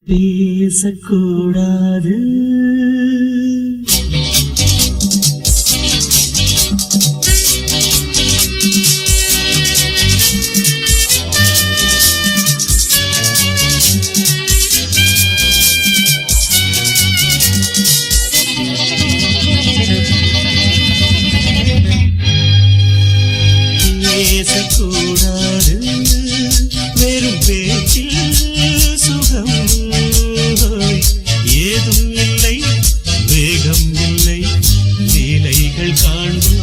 பேசக்கூடாது. பேசக்கூடாது வெறும் பேச்சில் சுகம் ஏதும் இல்லை, வேகம் இல்லை, லீலைகள் காண்போம்.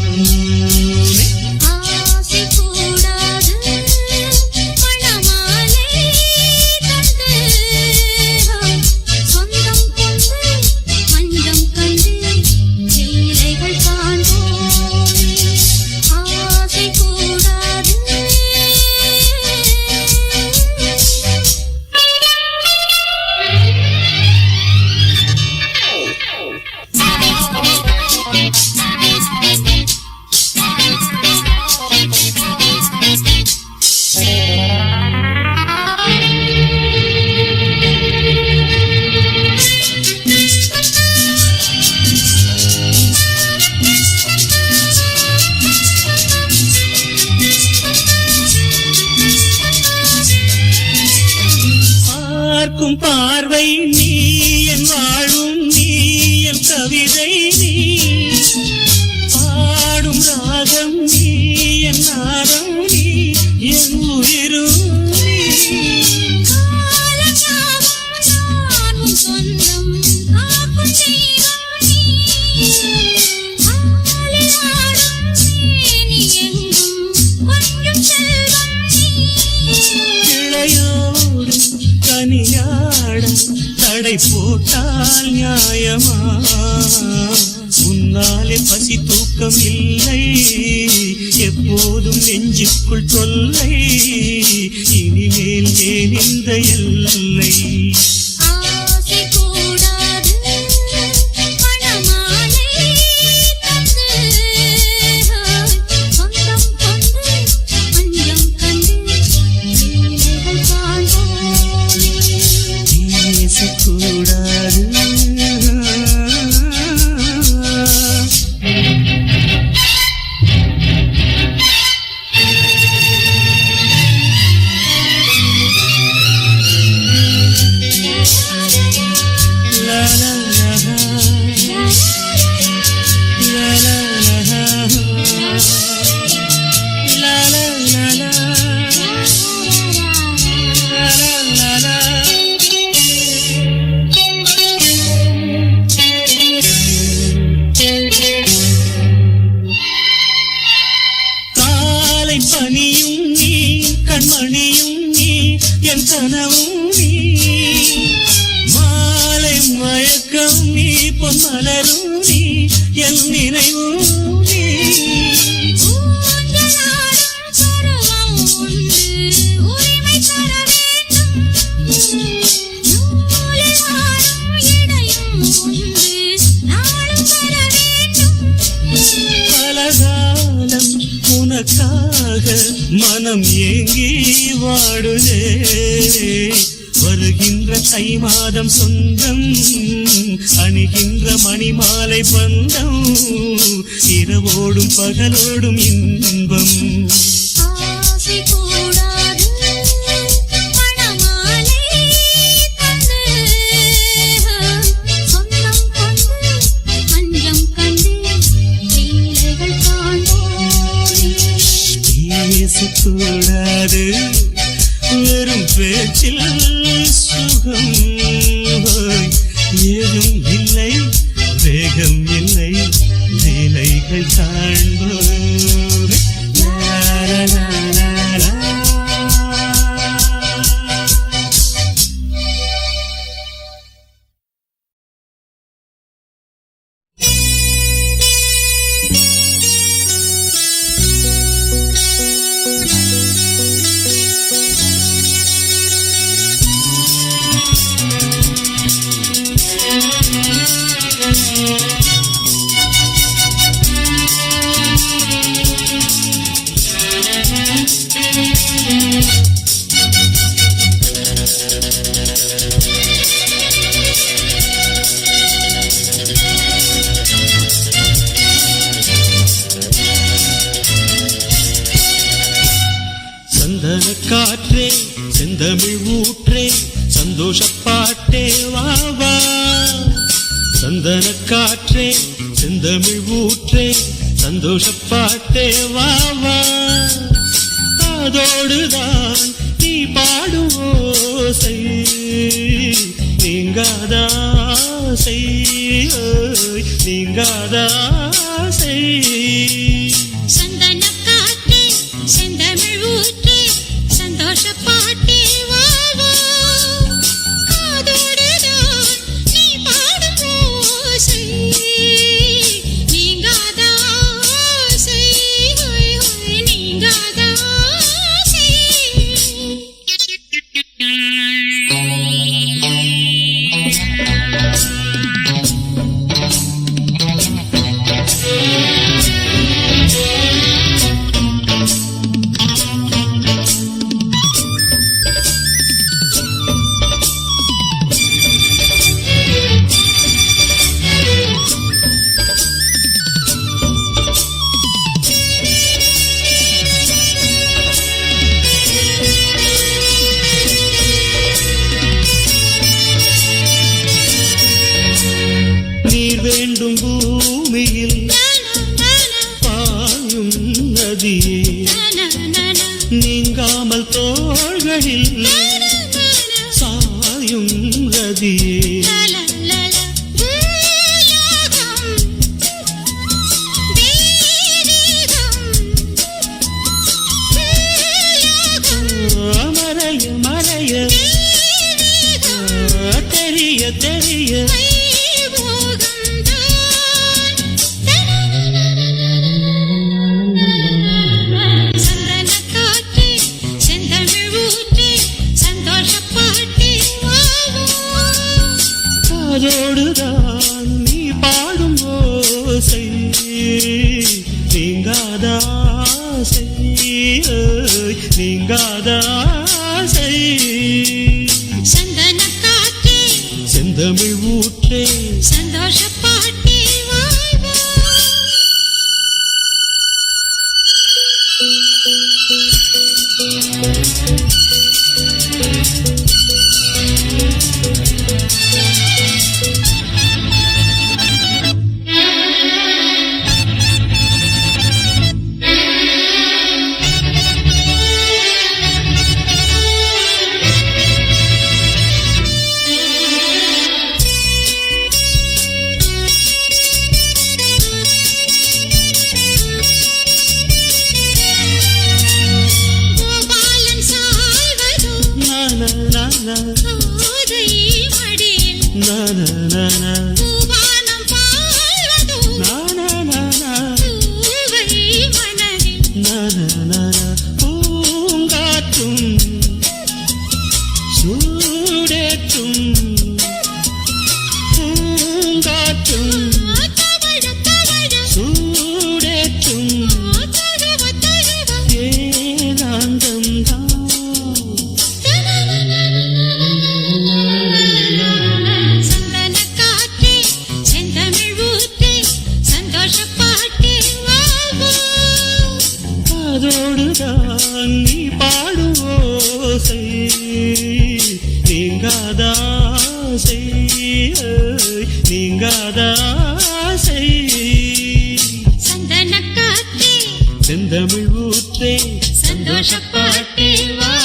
பார்க்கும் பார்வை நீ, என் வாழும் நீ, என் கவிதை நீ, பாடும் ராகம் நீ, என் நாதம் நீ, என் உயிரும் நீ. இளையோடு கனியாட தடை போட்டால் நியாயமா? உன்னாலே பசி தூக்கம் இல்லை, எப்போதும் நெஞ்சுக்குள் தொல்லை, இனிமேல் ஏன் இந்த எல்லை? பேசக்கூடாது. பனியும் நீ, கண்மணியும் நீ, என் கனவும் நீ, மாலை மயக்கம் நீ, பொன்மலரும் நீ, என் நினைவும் நீ. பலகாலம் உனக்காக மனம் ஏங்கி வாடுதே, வருகின்ற தை மாதம் சொந்தம், அணிகின்ற மணிமாலை பந்தம், இரவோடும் பகலோடும் இன்பம். பேசக்கூடாது வெறும் பேச்சில் சுகம் ஏதும் இல்லை, வேகம் இல்லை, லீலைகள் காண்போம். சந்தோஷப்பாட்டே வாவா, சந்தன காற்றே செந்தமிழ் ஊற்றே சந்தோஷப்பாட்டே வாவா, அதோடுதான் நீ பாடும் ஓசை நீங்காதாசை நீங்காதாசை. சந்தன காற்றே செந்தமிழ் ஊற்றே சந்தோஷப்பாட்டே வாவா, அதோடுதான் நீ பாடும் ஓசை நீங்காதாசை நீங்காதாசை. நீர் வேண்டும் பூமியில் பாயும் நதியே, நீங்காமல் தோள்களில் சாயும் ரதியே. மறைய மறைய தெரிய தெரிய அதோடுதான் நீ பாடும் ஓசை நீங்காதாசை நீங்காதாசை. சந்தன காற்றே செந்தமிழ் ஊற்றே சந்தோஷப்பாட்டே வாவா. கோபாலன் சாய்வதோ கோதை மடியில், பூவானம் பாய்வதோ பூவை மனதில். பூங்காற்றும் சூடேற்றும் பூங்காற்றும் தவழ தவழ சூடேற்றும் தழுவ தழுவ ஏகாந்தம் தான். சந்தன காற்றே செந்தமிழ் ஊற்றே சந்தோஷப்பாட்டே வாவா. அதோடுதான் நீ பாடும் ஓசை நீங்காதாசை நீங்காதாசை. சந்தன காற்றே செந்தமிழ் ஊற்றே சந்தோஷப்பாட்டே வாவா.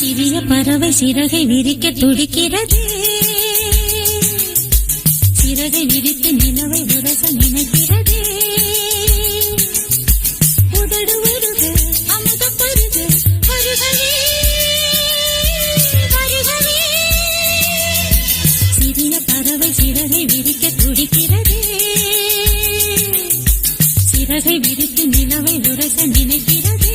சிறிய பறவை சிறகை விரிக்க துடிக்கிறது, சிறகை விரித்து நிலவை உரச நினைக்கிறது. உதடு உருக அமுதம் பருக வருகவே வருகவே. சிறிய பறவை சிறகை விரிக்க துடிக்கிறது, சிறகை விரித்து நிலவை உரச நினைக்கிறது.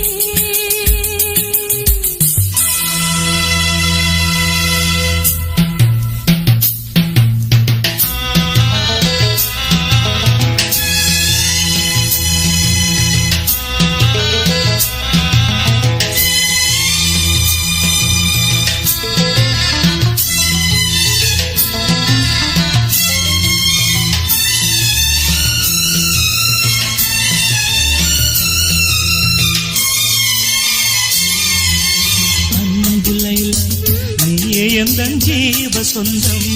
எந்தன் ஜீவ சொந்தம்.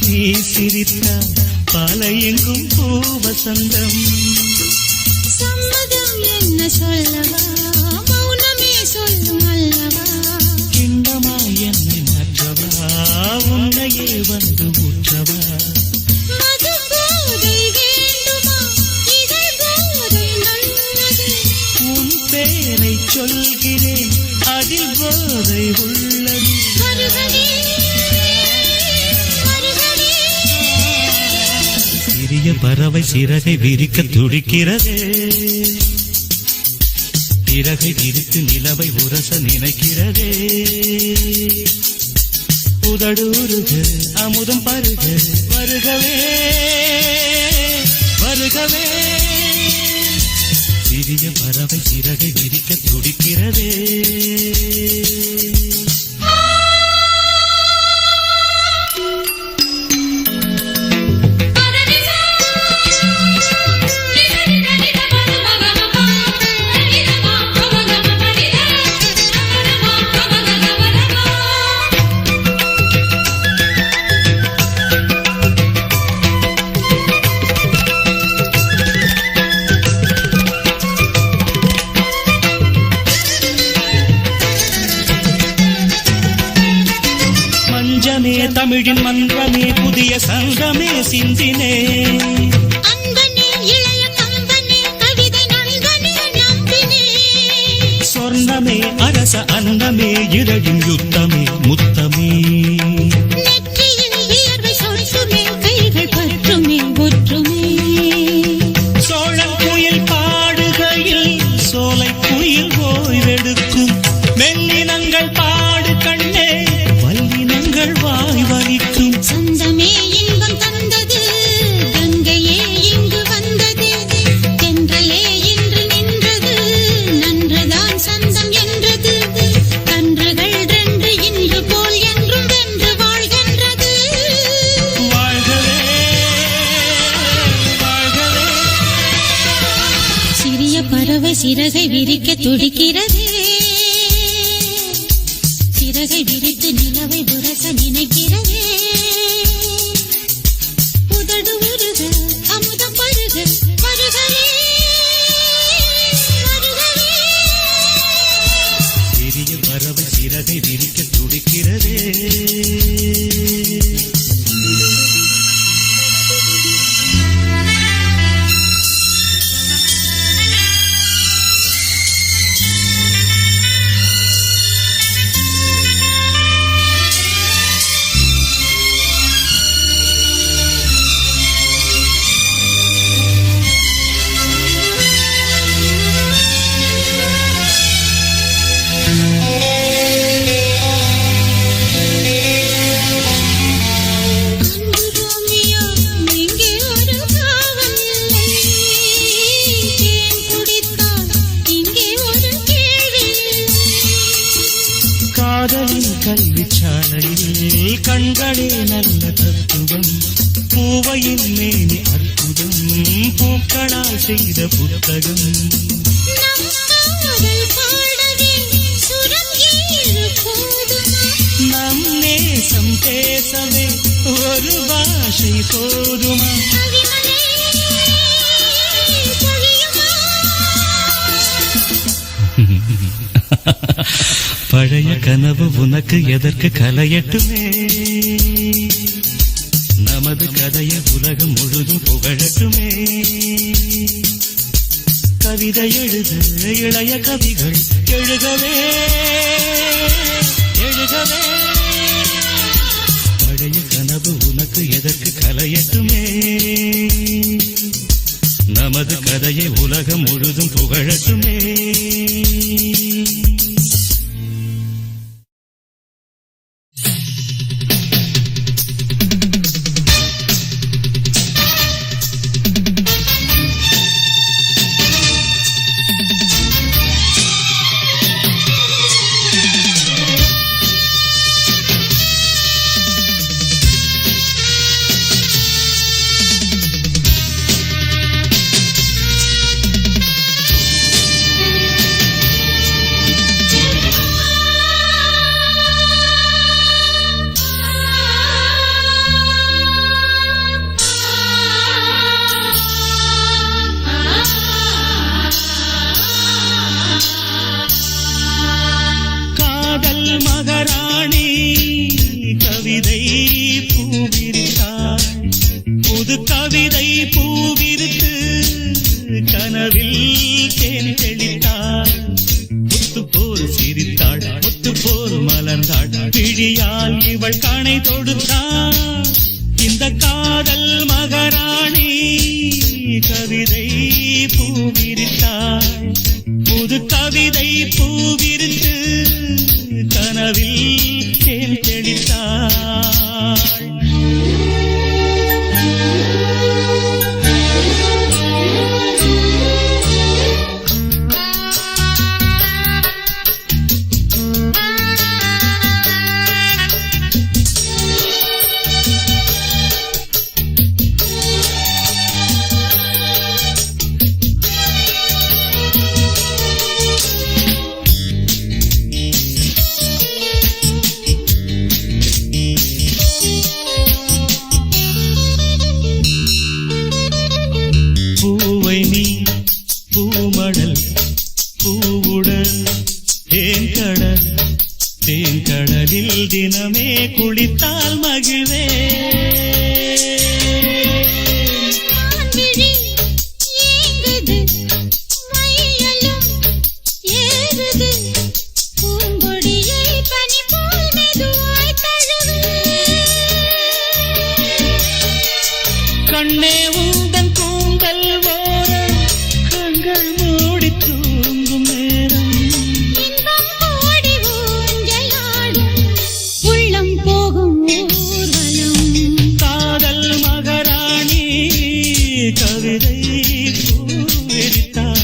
நீ சிரித்தால் பாலை எங்கும் பூவசந்தம். சம்மதம் என்ன சொல்லவா, மௌனமே சொல்லும் அல்லவா. கிண்ணமா என்னை மாற்றவா, உன்னையே வந்து ஊற்றவா. மது போதை வேண்டுமா, இதழ் போதை நல்லது. உன் பேரை சொல்கிறேன், அதில் போதை உள்ளது. வருகவே வருகவே. சிறிய பறவை சிறகை விரிக்க துடிக்கிறது. சிறகை விரித்து நிலவை உரச நினைக்கிறதே. உதடூருக அமுதம் பருக வருகவே வருகவே. சிறிய பறவை சிறகை விரிக்க துடிக்கிறதே. தமிழின் மன்றமே புதிய சங்கமே சிந்தினே. அன்பனே இளைய கம்பனே கவிதை நண்பனே நம்பினே. சொர்ணமே அரச அன்னமே இரடின் யுத்தமே முத்தமே. நெற்றியில் வியர்வை சொட்டுமே கைகள் பற்றுமே ஒற்றுமே. சோழன் குயில் பாடுகையில் சோலை குயில் ஓய்வெடுக்கும். மெல்லினங்கள் பாடு கண்ணே வல்லினங்கள் வாய் வலிக்கும். சொந்தமே இன்பம் தந்தது, கங்கையே இங்கு வந்தது. தென்றலே இன்று நின்றது, நன்றுதான் சொந்தம் என்றது. கன்றுகள் ரெண்டு இன்று போல் என்றும் வென்று வாழ்கின்றது. வாழ்கவே வாழ்கவே. சிறிய பறவை சிறகை விரிக்க துடிக்கிறதே. சிறகை விரித்து நிலவை உரச நினைக்கிறதே. உதடு உருக அமுதம் பருக வருகவே வருகவே. சிறிய பறவை சிறகை விரிக்க துடிக்கிறதே. காதலின் கல்விச்சாலையில் கண்களே நல்ல தத்துவம். பூவையின் மேனி அற்புதம், பூக்களால் செய்த புத்தகம். நம் நேசம் பேசவே ஒரு பாஷை போதுமா. பழைய கனவு உனக்கு எதற்கு கலையட்டுமே. நமது கதையை உலகம் முழுதும் புகழட்டுமே. கவிதை எழுத இளைய கவிகள் எழுகவே எழுகவே. பழைய கனவு உனக்கு எதற்கு கலையட்டுமே. நமது கதையை உலகம் முழுதும் புகழட்டுமே. தேன் தெளித்தாள் முத்து போல் சிரித்தாள் முத்து போல் மலர்ந்தாள் பிடியால் இவள் கணை தொடுத்தாள் இந்த காதல் மகாராணி கவிதை பூவிரித்தாள் புது கவிதை பூவிரித்து கனவில் தேன் தெளித்தாள் தேன்கடலில் தினமே குளித்தால் மகிழ்வே கண்ணே உந்தன் கூந்தல் ஓர கண்கள் மூடி தூங்கும் நேரம் காதல் மகாராணி கவிதை பூவிரித்தாள்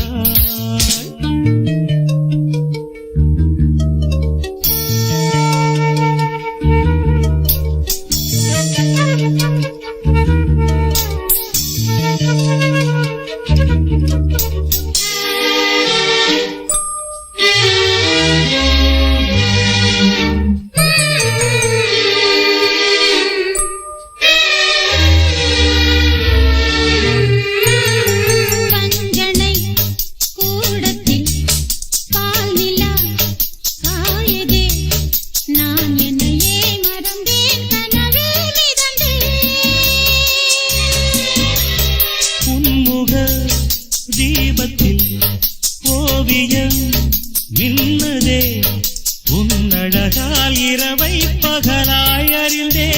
தீபத்தில் ஓவியம் மின்னதே உன்னழகால் இரவை பகலாய் அறிந்தே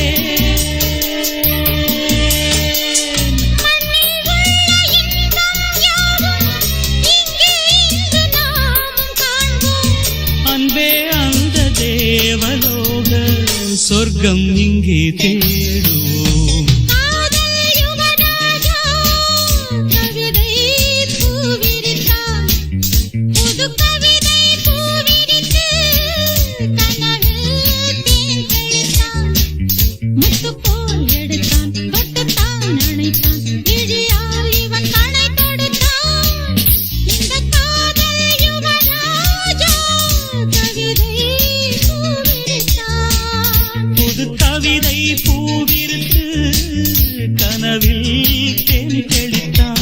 அன்பே அந்த தேவலோக சொர்க்கம் இங்கே தேடுவோம் கவிதை பூவிருக்கு கனவில் தேன் தெளித்தான்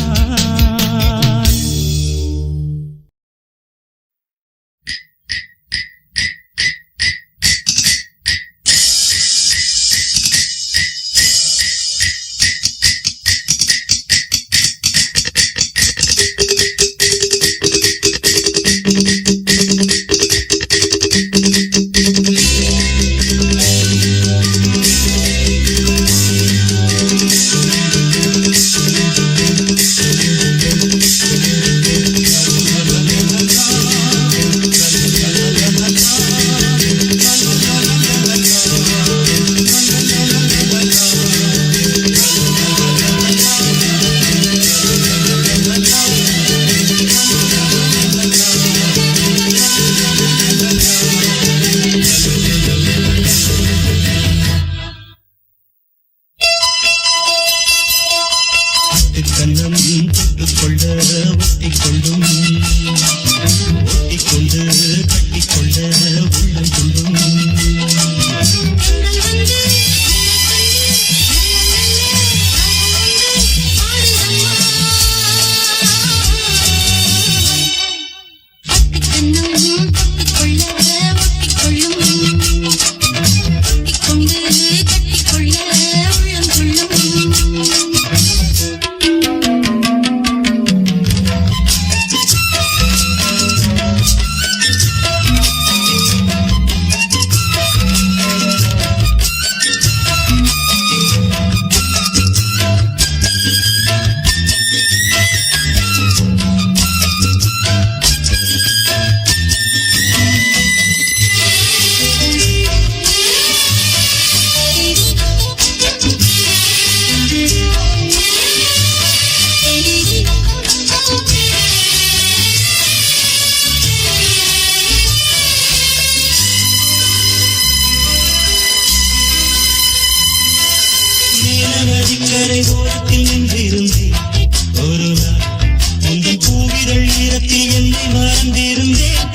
ஈரத்தில் என்னை மறந்திருந்தேன்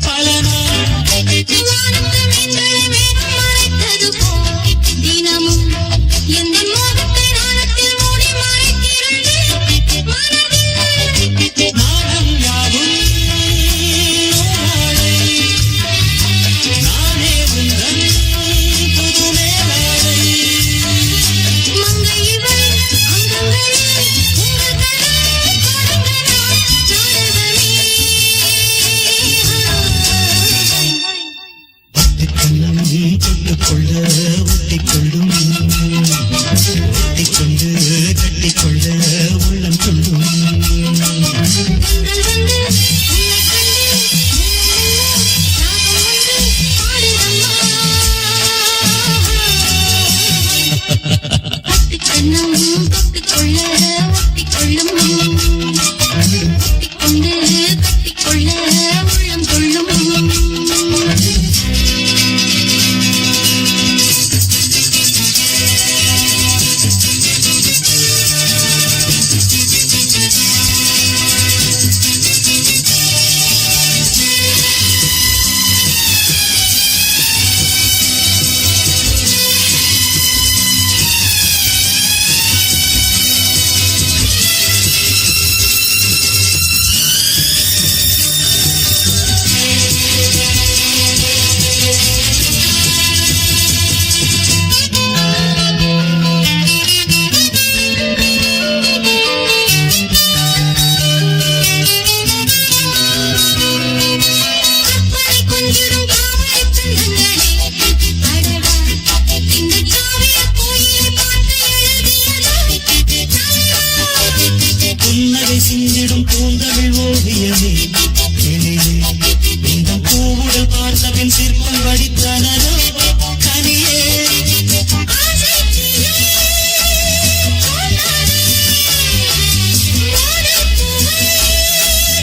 பல நாள். வானத்து மீன்களை மேகம் மறைத்தது போல் தினமும் எந்தன் மோகத்தை நாணத்தில் மூடி மறைத்திருந்தேன் மனதில். நாணம் யாவும் நூலாடை, நானே உந்தன் புது மேலாடை. மங்கை இவள் அங்கங்களில் உங்கள் கரம் கொடுங்களாம் நாடகமே. கண்ணம் தொட்டுக்கொள்ள ஒட்டிக்கொள்ளும், ஒட்டிக்கொண்டு கட்டிக்கொள்ள உள்ளம் சொல்லும். திங்கள் வந்து உன்னை கண்டு ராகம் வந்து பாடுதம்மா. கண்ணம் தொட்டுக்கொள்ள ஒட்டிக்கொள்ளும், ஒட்டிக்கொண்டு கட்டிக்கொள்ள உள்ளம் கொள்ளும். கற்பனை கொஞ்சிடும் காவலை தந்தங்களே, அடடா இந்த காவிய கோயிலை பார்த்து எழுதியதோ தலைவா. புன்னகை சிந்திடும் பூந்தமிழ் ஓவியமே எழிலே, இந்த பூவுடல் பார்த்த பின் சிற்பம் வடித்தனரோ கனியே. ஆசை தீயே தோன்றாதே, ஓடப் பூவே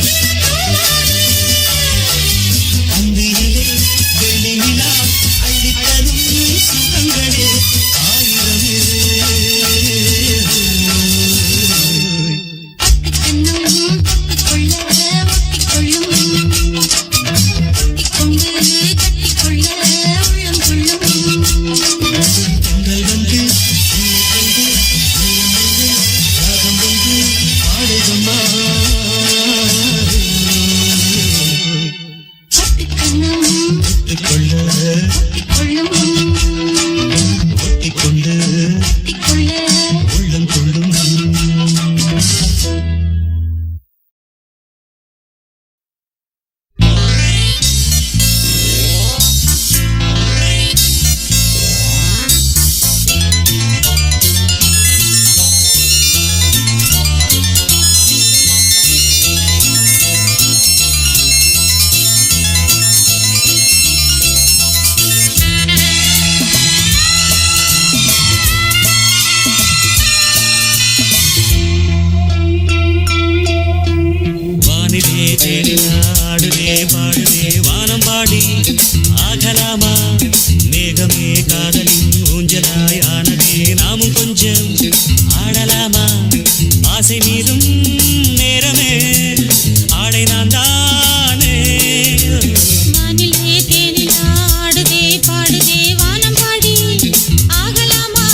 தினத்தோவாதே. அந்தியிலே வெள்ளி நிலா அள்ளித்தரும் சுகங்களே ஆயிரமே. கண்ணம் தொட்டுக்கொள்ள ஒட்டிக்கொள்ளும், ஒட்டிக்கொண்டு கட்டிக்கொள்ள உள்ளம் கொள்ளும். பொங்கல் வந்து உன்னை கண்டு உள்ளம் வந்து ராகம் வந்து பாடுதம்மா. கண்ணம் ஒட்டிக்கொள்ள ஒட்டிக்கொள்ளும், ஒட்டிக்கொண்டு ஒட்டிக்கொள்ள உள்ளம் கொள்ளும். வானிலே தேடினாடுதே பாடுதே வானம் பாடி ஆகலாமா, மேகமே காதலின் ஊஞ்சலாய் ஆனதே நாமும் கொஞ்சம் ஆடலாமா. ஆசை மீதும் நேரமே ஆடை நான் தானே. வானிலே தேனில் ஆடுதே பாடுதே வானம் பாடி ஆகலாமா,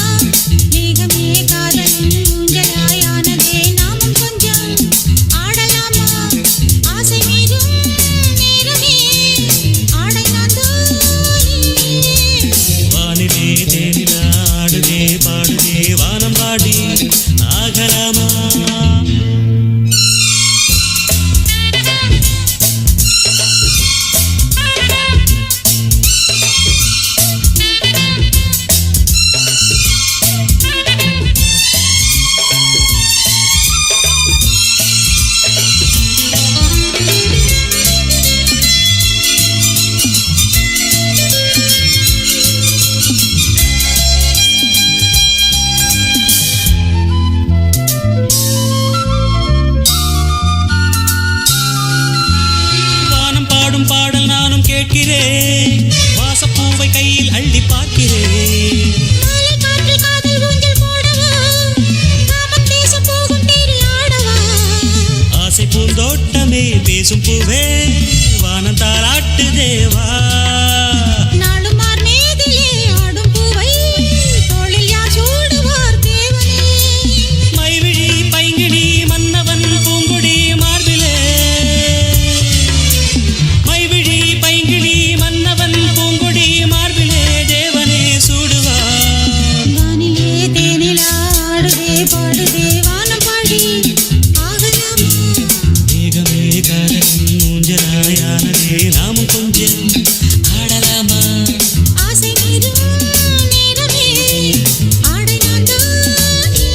மேகமே காதலின் ஊஞ்சலாய் ஆனதே நாமும் கொஞ்சம் ஆடலாமா. ஆசை மீதும் நேரமே ஆடை நான் தானே. வானிலே தேடினாடுதே பாடுதே வானம் பாடி ஆகலாமா. கேட்கிறேன், வாசப்பூவை கையில் அள்ளி பார்க்கிறேன். மாலை காற்றில் காதல் ஊஞ்சல் போடவா, காமம் பேச போகும் தேரில் ஆடவா. ஆசை பூந்தோட்டமே பேசும் பூவே வானம் தாலாட்டு தேவா நாளுமார் மேதிலே ஆடும் பூவை தோளில் யார் சூடுவார் தேவனே மைவிழி பைங்கிழி மன்னவன் பூங்குடி மார்பிலே மைவிழி பைங்கிழி மன்னவன் பூங்குடி மார்பிலே தேவனே சூடுவார் வானிலே தேனிலா ஆடுதே பாடுதே வானம் பாடி ஆகலாமா மேகமே காதலின் ஊஞ்சலாயானதே நாமும் கொஞ்சம் ஆடலாமா ஆசை மீதும் நேரமே ஆடை நான் தானே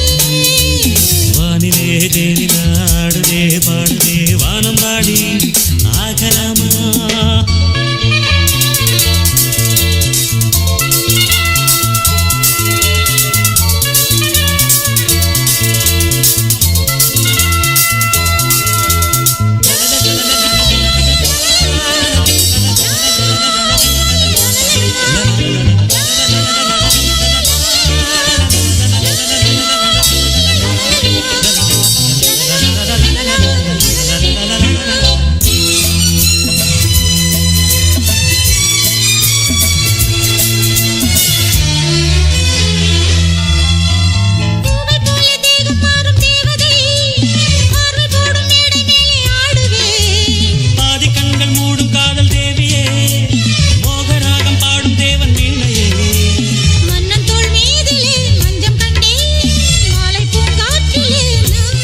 வானிலே தேனிலா ஆடுதே பாடுதே வானம் பாடி ஆகலாமா பூவை போல தேகம் மாறும் தேவதை பார்வை போடும் மேடை மேலே ஆடுவே பாதி கண்கள் மூடும் காதல் தேவியே மோகராகம் பாடும் தேவன் வீணையே மன்னன் தோள் மீதிலே மஞ்சம் கண்டே மாலை பூங்காற்றிலே நான்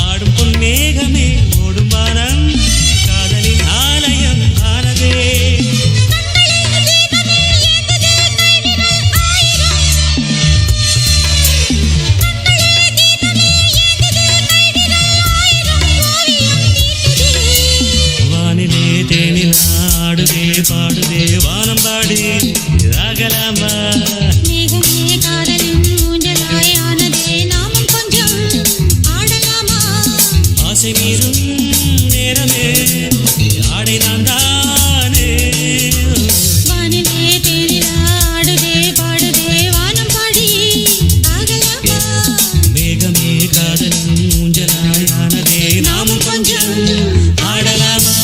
ஆடும் பொன்மேகமே ஓடும் வானம் காதலின் ஆலயம் ஆனதே வானிலே தேனில் ஆடுதே பாடுதே வானம் பாடி ஆகலாமா மேகமே காதலின் ஊஞ்சலாய் ஆனதே நாமும் கொஞ்சம் ஆடலாமா ஆசை மீறும் நேரமே ஆடை நான் தானே வானிலே தேனிலா ஆடுதே பாடுதே வானம் பாடி ஆகலாமா மேகமே காதலின் ஊஞ்சலாயானதே நாமும் கொஞ்சம் ஆடலாமா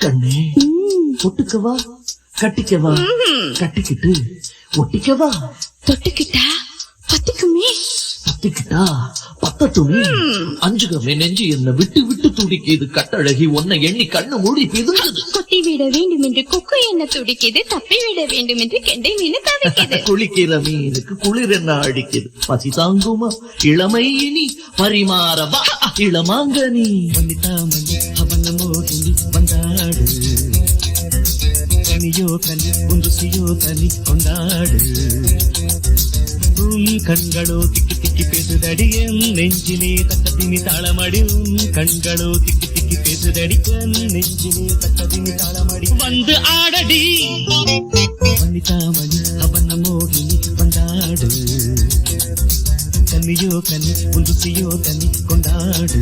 கண்ணே ஒட்டுக்கவா கட்டிக்கவா கட்டிக்கிட்டு ஒட்டிக்கவா தொட்டுக்கிட்டா பத்திக்குமே பத்திக்கிட்டா பத்தட்டுமே அஞ்சுகமே நெஞ்சு என்ன விட்டு விட்டு துடிக்குது கட்டழகி உன்னை எண்ணி கண்ணு மூடி பிதுங்குது கொத்தி விட வேண்டும் என்று கொக்கு என்ன துடிக்குது தப்பி விட வேண்டும் என்று கெண்டை மீன் தவிக்குது குளிக்கிற மீனுக்கு குளிர் என்ன அடிக்குது பசி தாங்குமா இளமை இனி பரிமாறவா இளமாங்கனி வனிதாமணி அவன மோகினி வந்தாடு கனியோ கனி குந்துசியோ தனி கொண்டாடு உன் கண்களோ திக்கி திக்கி பேசுதடி என் நெஞ்சிலே தக்கதினி தாளமடி உன் கண்களோ திக்கி திக்கி பேசுதடி என் நெஞ்சிலே தக்கதினி தாளமடி வந்து ஆடடி வனிதாமணி அவன மோகினி வந்தாடு கனியோ கனி குந்துசியோ தனி கொண்டாடு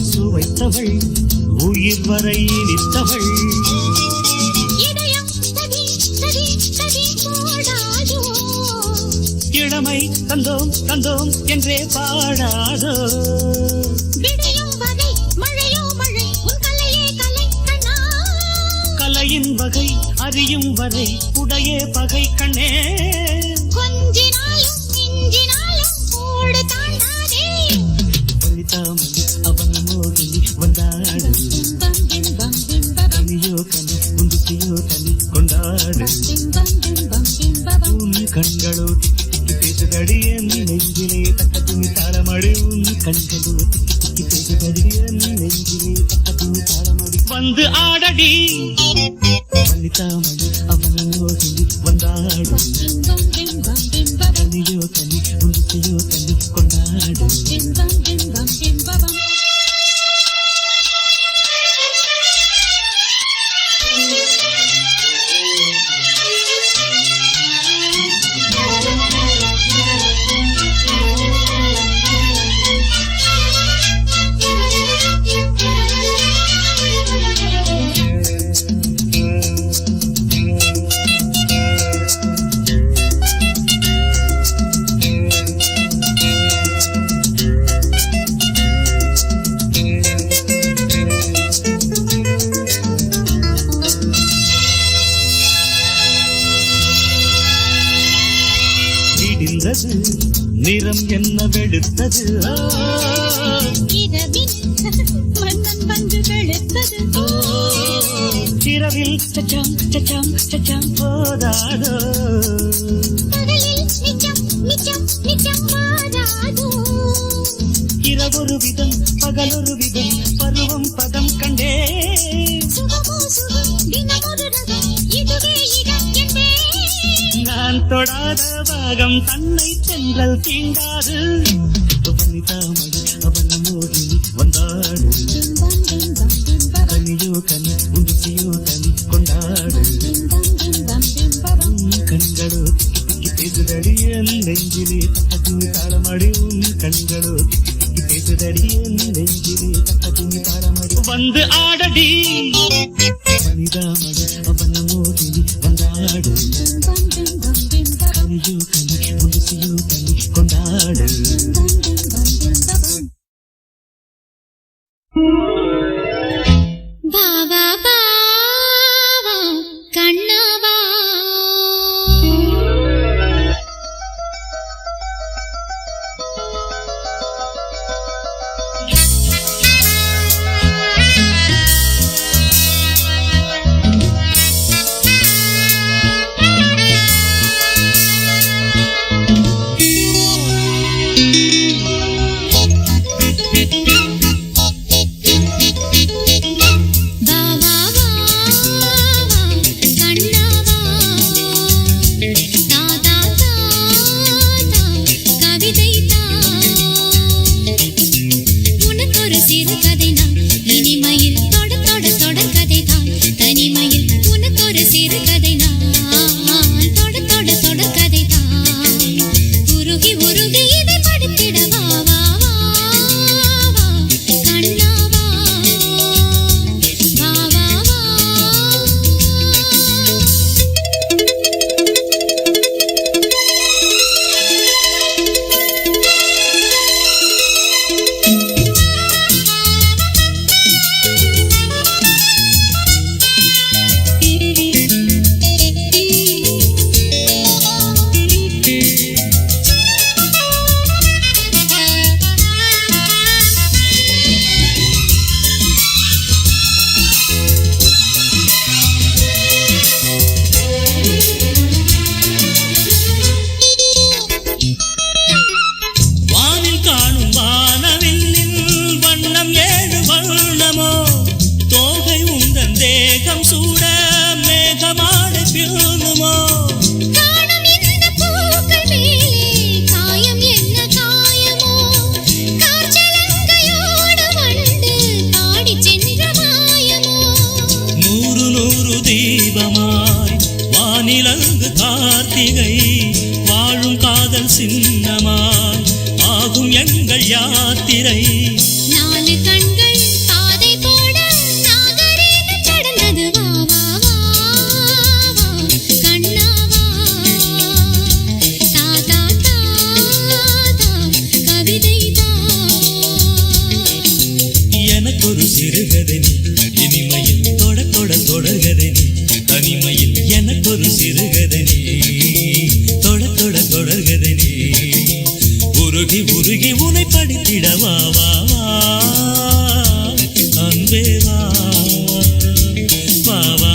சுவைத்தவள் உயிர் வரை நித்தவள் இளமை தந்தோம் தந்தோம் என்றே பாடாதோ கலையின் வகை அறியும் வரை உடைய பகை கண்ணே வனிதாமணி அவன மோகினி வந்தாடு கனியோ கனி குந்துசியோ தனி கொண்டாடு உன் கண்களோ திக்கி திக்கி பேசுதடி என் நெஞ்சிலே தக்க ஆடடி வனிதாமணி அவன மோகினி வந்தாடு கனியோ கனி உன்னிசையோ கனி கொண்டாடு நிறம் என்ன வெளுத்தது மன்னன் வந்து வெளுத்தது இரவில் சச்சாம் சச்சாம் சச்சாம் போதாதோ பகலில் நிச்சம் நிச்சம் நிச்சம் மாறாதோ இரவொரு விதம் பகலொரு விதம் பருவம் பதம் கண்டே சுகமோ சுகம் தினமொரு ரகம் இதுவே இடம் என்பே நான் தொடாத பாகம் தன்னை தென்றல் தீண்டாது வனிதாமணி அவன மோகினி வந்தாடு கனியோ கனி உன்னிசையோ கனி கொண்டாடு கண்களோ திக்கி திக்கி பேசுதடி என் நெஞ்சிலே தக்கத்தின் தாளமடி உன் கண்களோ திக்கி திக்கி பேசுதடி என் நெஞ்சிலே தக்கத்தின் தாளமடி வந்து ஆடடி வனிதாமணி அவன மோகினி வந்தாடு கனியோ கனி உன்னிசையோ கனி கொண்டாடு பாவா பாவா கண்ணாவா யாத்திரை நாலு கண்கள் பாதை போட நாகரீகம் கடந்தது வா வா வா கண்ணாவா தாதா தாதா கவிதை தா எனக்கொரு சிறுகதை நீ இனிமையில் தொட தொட தொடர்கதை நீ தனிமையில் எனக்கொரு சிறுகதை நீ தொட தொட தொடர்கதை நீ உருகி உருகி உனை படித்திடவா வா வா அன்பே வா வா வா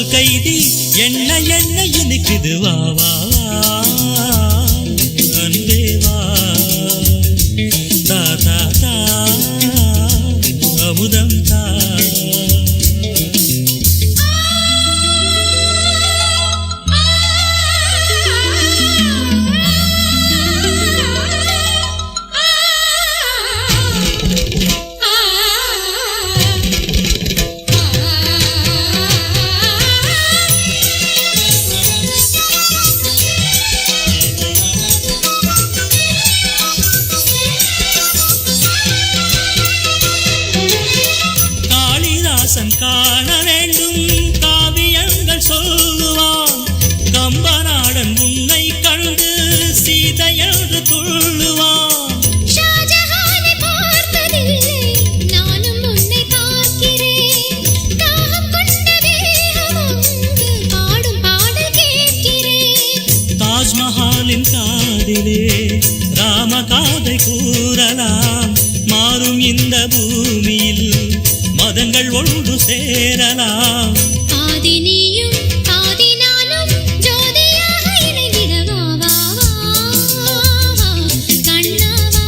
காதல் கைதி என்ன என்ன இனிக்குது வா வா வா அன்பே வா தா தா தா அமுதம் தா காண வேண்டும் காவியங்கள் சொல்லுவான் கம்பநாடன் உன்னை கண்டு சீதையென்று துள்ளுவான் ஷாஜஹானை பார்த்ததில்லை நானும் உன்னை பார்க்கிறேன் தாகம் கொண்ட வேகம் அங்கு பாடும் பாடல் கேட்கிறேன் தாஜ்மஹாலின் காதிலே ராம காதை கூறலாம் மாறும் இந்த பூமியில் மதங்கள் ஒன்று சேரலாம் பாதி நீயும் பாதி நானும் ஜோதியாக இணைந்திட வா வா வா கண்ணவா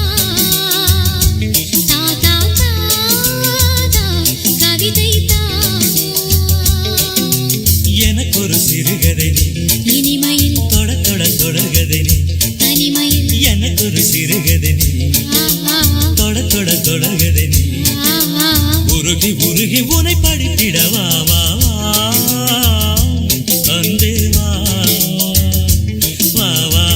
தா தா தா தா கவிதை தா எனக்கொரு சிறுகதை நீ இனிமையில் தொட தொட தொடர்கதை நீ தனிமையில் எனக்கொரு சிறுகதை நீ தொட தொட தொடர்கதை நீ உருகி உருகி உனை படித்திடவா வா வா அன்பே வா வா வா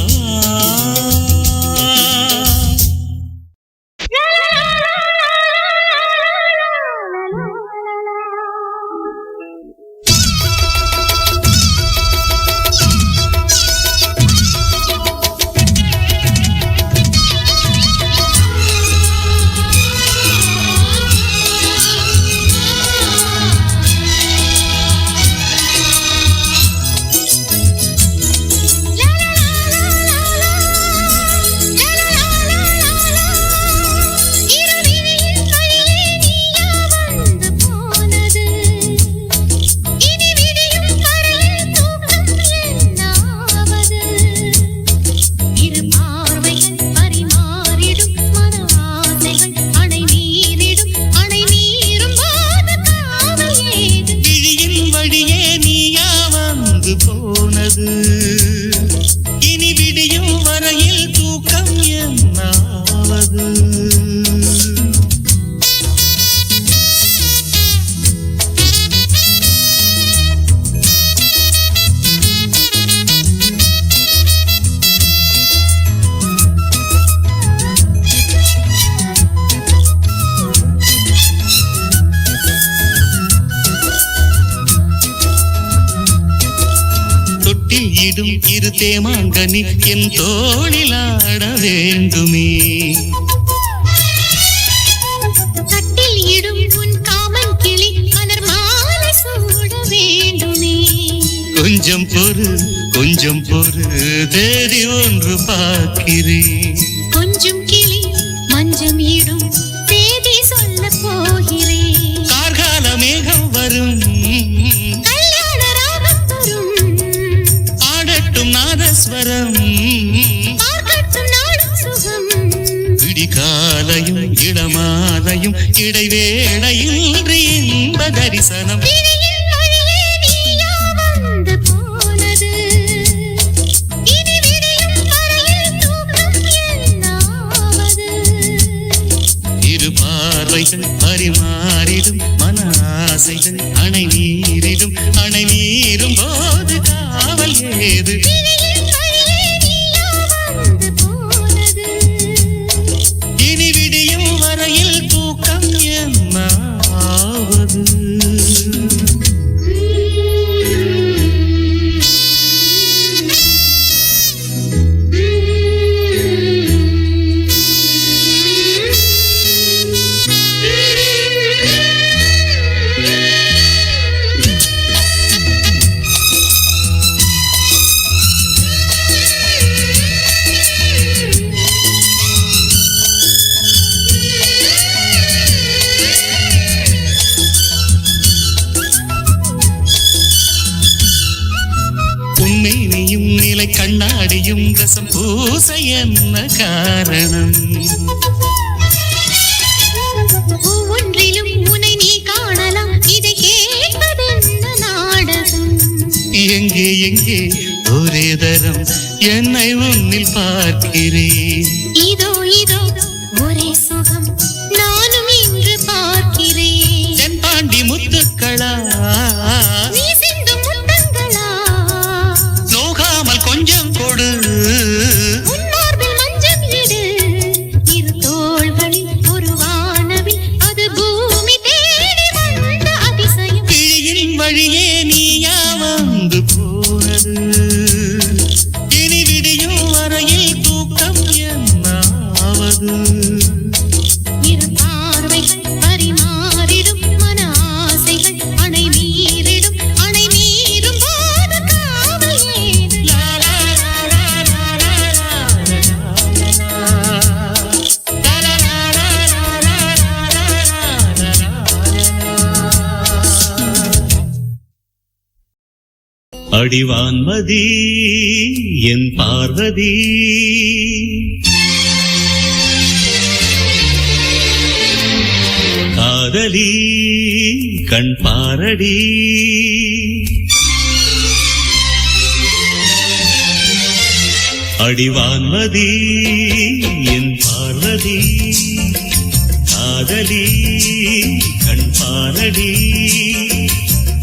இரு தேமாங்கனி என் தோளிலாட வேண்டுமே கட்டில் இடும் உன் காமன் கிளி மலர் மாலை சூட வேண்டுமே கொஞ்சம் பொறு தேதி ஒன்று பார்க்கிறேன் கொஞ்சம் கிளி மஞ்சம் இடும் தேதி சொல்ல போகிறேன் கார்கால மேகம் வரும் கல்யாண ராகம் தரும் நாதஸ்வரம் பார்க்கட்டும் நாடும் சுகம் விடிகாலையும் இளமாலையும் இடைவேளையில் இன்ப தரிசனம் விழியில் வழியே நீயா வந்து போனது இனி விடியும் வரையில் தூக்கம் என்னாவது இரு பார்வைகள் பரிமாறிடும் மன ஆசைகள் அணை நீரும் போது காவல் ஏது இனி விடியும் வரையில் தூக்கம் என்னாவது உன்மேனியும் நிலை கண்ணாடியும் ரசம் பூச என்ன காரணம்? ஒவ்வொன்றிலும் உன்னை நீ காணலாம், இதை கேட்பதென்ன நாடகம்? எங்கே எங்கே ஒரே தரம் என்னை உன்னில் பார்க்கிறேன். இதோ இதோ ஒரே சுகம் நானும் இன்று பார்க்கிறேன். என் பாண்டி முத்துக்களா நீ சிந்தும் முத்தங்களா, நோகாமல் கொஞ்சம் கொடு. உன் மார்பில் மஞ்சள் இடு, இரு தோள்களில் ஒரு வானவில், அது பூமி தேடி வந்த அதிசயம். கிழியின் வழியே நீயா வந்து போனது, இனி விடியும் வரையில் தூக்கம் என்னாவது? இரு பார்வைகள் பரிமாறிடும் மன ஆசைகள் அணை மீறிடும், அணை மீறும் போது காவல் ஏது? அடிவான்மதி என் பார்வதி, காதலி கண் பாரடி. அடிவான்மதி என் பார்வதி, காதலி கண் பாரடி.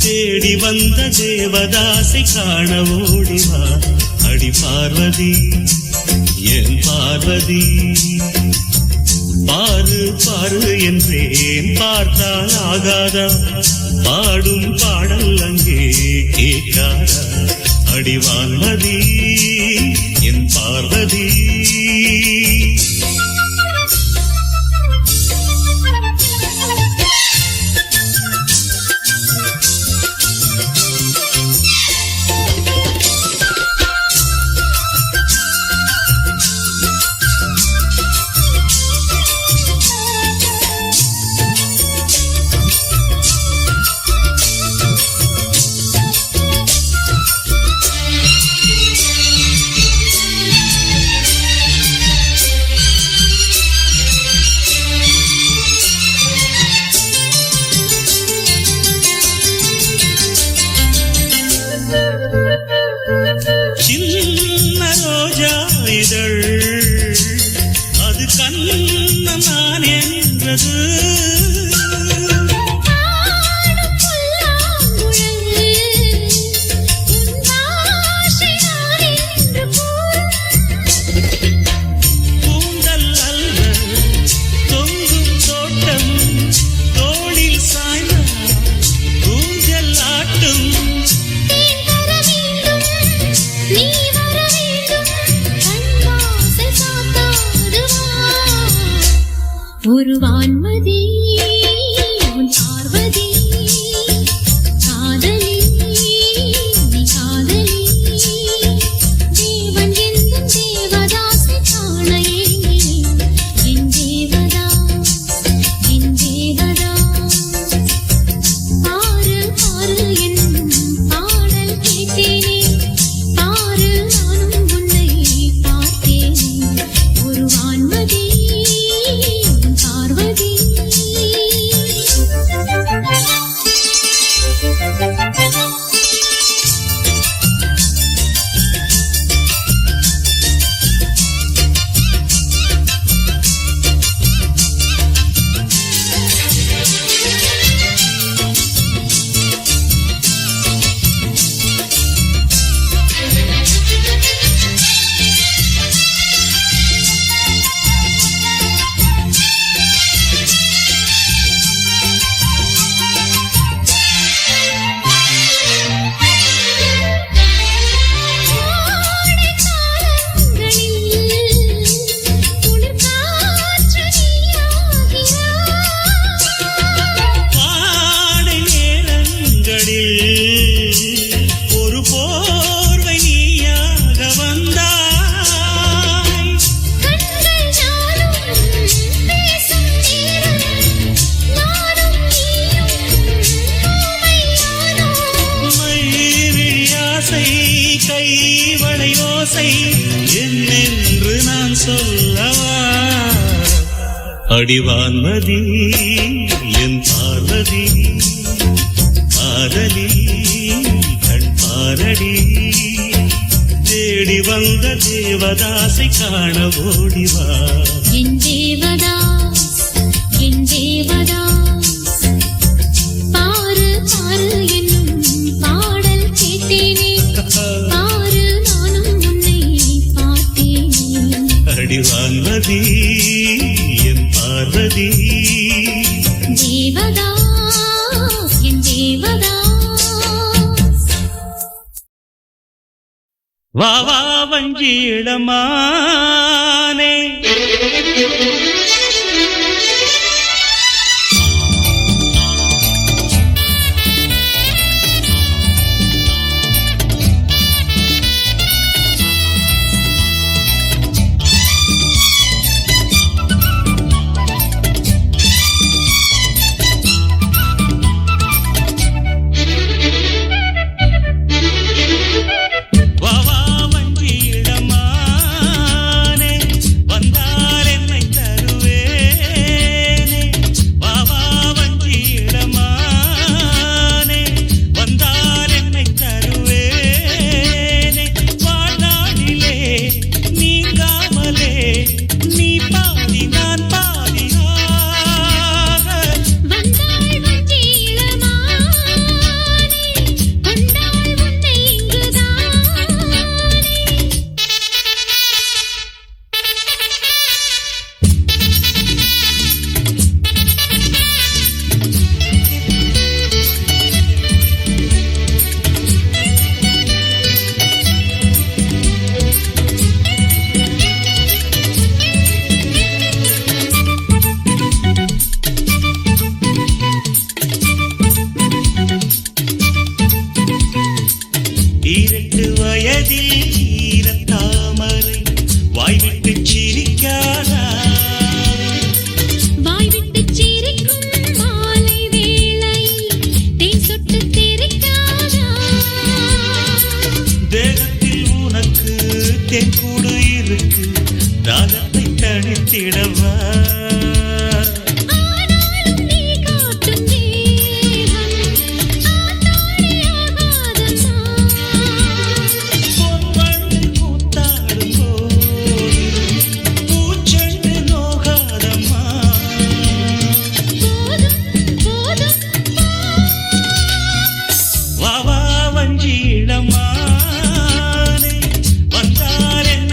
தேடி வந்த தேவதாசை காண ஓடிவா அடி பார்வதி என் பார்வதி. பாரு பாரு என்றேன் பார்த்தால் ஆகாதா, பாடும் பாடல் அங்கே கேட்காதா? அடிவான்மதி என் பார்வதி. சின்ன ரோஜா இதழ் அது கண்ணன் நான் என்றது, ஆடும் புல்லாங்குழல் உன் பாஷை நான் என்று கூறும். கூந்தல் அல்ல தொங்கும் தோட்டம், தோளில் சாய்ந்த ஊஞ்சல் ஆட்டும். தேன் தர வேண்டும், நீ வர வேண்டும், கண் வாசல் சாத்தாது வா. ஒரு வான்மதி உன் பார்வதி, காதலி நீ காதலி. தேவன் எந்தன் தேவதாசை காண ஏங்கினேன், என் தேவதாஸ் என் தேவதாஸ். பாரு பாரு என்னும் பாடல் கேட்டேனே, பாரு நானும் உன்னை பார்த்தேனே. ஒரு வான்மதி உன் பார்வதி. ஆசை கை வளையோசை என்னென்று நான் சொல்லவா அடிவான்மதி என் பார்வதி பாரதி கண் பாரடி தேடி வந்த தேவதாசை காண ஓடிவா என் தேவதாஸ் என் தேவதாஸ் பாரு பாரு என்னும் பாடல் கேட்டேனே பாரு நானும் உன்னை பார்த்தேனே அடிவான்மதி என் பார்வதி தேவதாஸ் என் தேவதாஸ் வா வா வஞ்சி இளமானே வஞ்சி இளமானே வந்தால் என்ன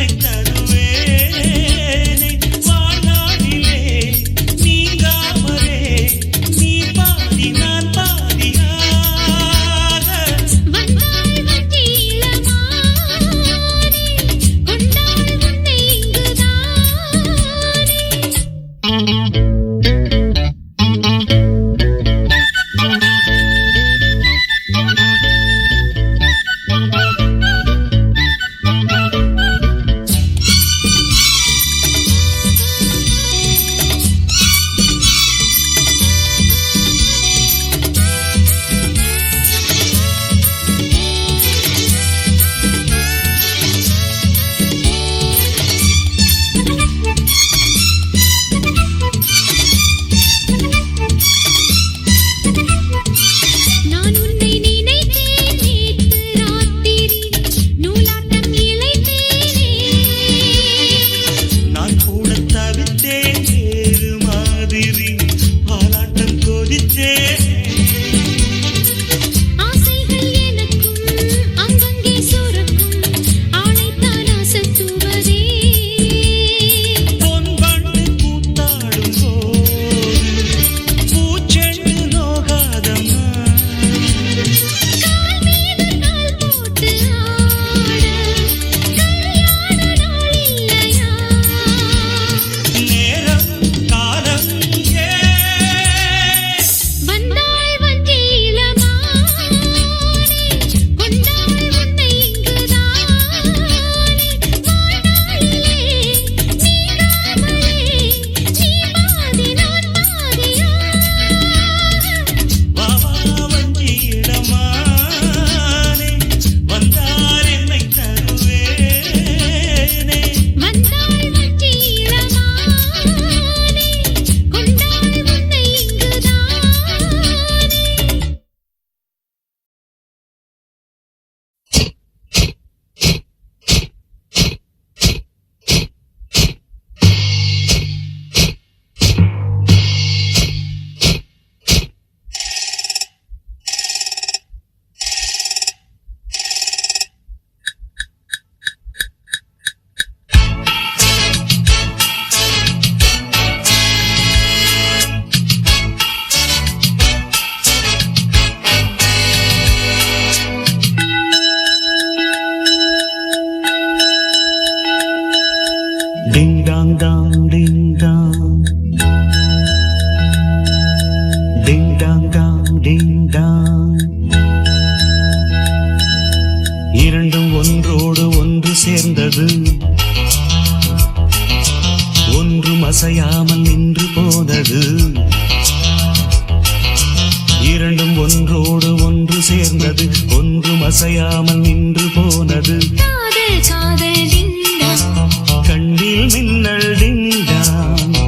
டாங் டிங் டாங் டிங் டாங் டாங் டிங் டாங். இரண்டும் ஒன்றோடு ஒன்று சேர்ந்தது, ஒன்றும் அசையாமல் நின்று போனது. இரண்டும் ஒன்றோடு ஒன்று சேர்ந்தது, ஒன்றும் அசையாமல் நின்று போனது. காதல் காதல் டிண்டா, கண்ணில் மின்னல் டிண்டா,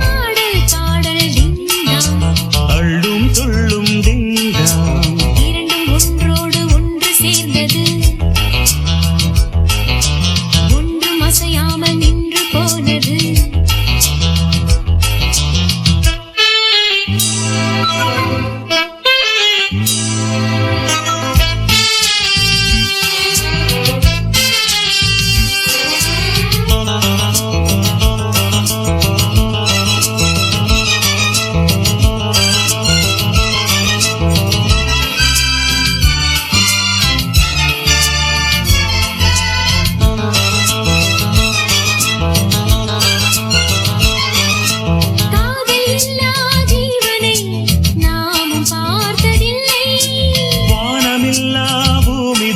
பாடல் பாடல் டிண்டா, அள்ளும் துள்ளும் டிண்டா. இரண்டும் ஒன்றோடு ஒன்று சேர்ந்தது, ஒன்றும் அசையாமல் நின்று போனது.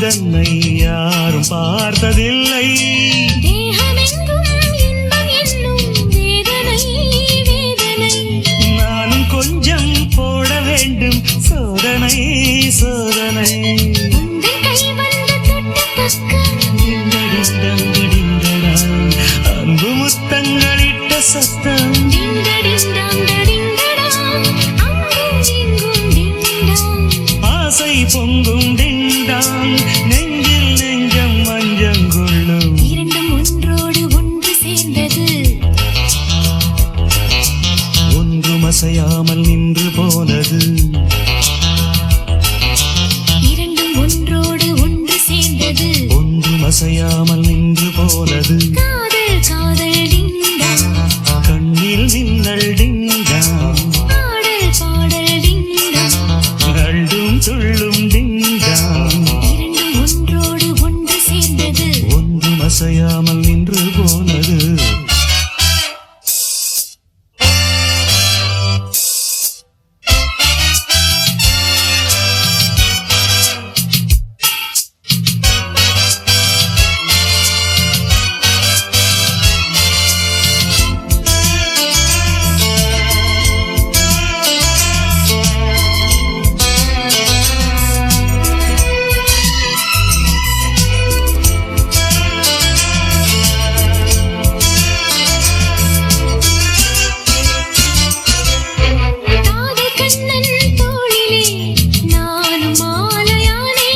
தன்னை யாரும் பார்த்ததில்லை. தேகமெங்கும் இன்பம் என்னும் வேதனை வேதனை. நானும் கொஞ்சம் போட வேண்டும் சோதனை சோதனை. உந்தன் கை வந்து தொட்ட பக்கம் டிங்கடிங்கடிங்கடா, அன்பு முத்தங்களிட்ட சத்தம். டிங்கடிங்கடிங்கடா, அங்கும் இங்கும் டிண்டா. ஆசை பொங்கும் டிண்டாங், நெஞ்சில் நெஞ்சம் மஞ்சங்கொள்ளும். இரண்டும் ஒன்றோடு ஒன்று சேர்ந்தது, ஒன்றும் அசையாமல் நின்று போனது. இரண்டும் ஒன்றோடு ஒன்று சேர்ந்தது, ஒன்றும் அசையாமல் நின்று போனது. காதல் காதல் டிண்டா, கண்ணில் மின்னல் டிண்டா, பாடல் பாடல் டிண்டா, அள்ளும் துள்ளும் டிண்டா. இரண்டும் ஒன்றோடு ஒன்று சேர்ந்தது, ஒன்றும் அசையாமல் நின்று போனது. காதல் கண்ணன் தோளிலே நானும் மாலையானே.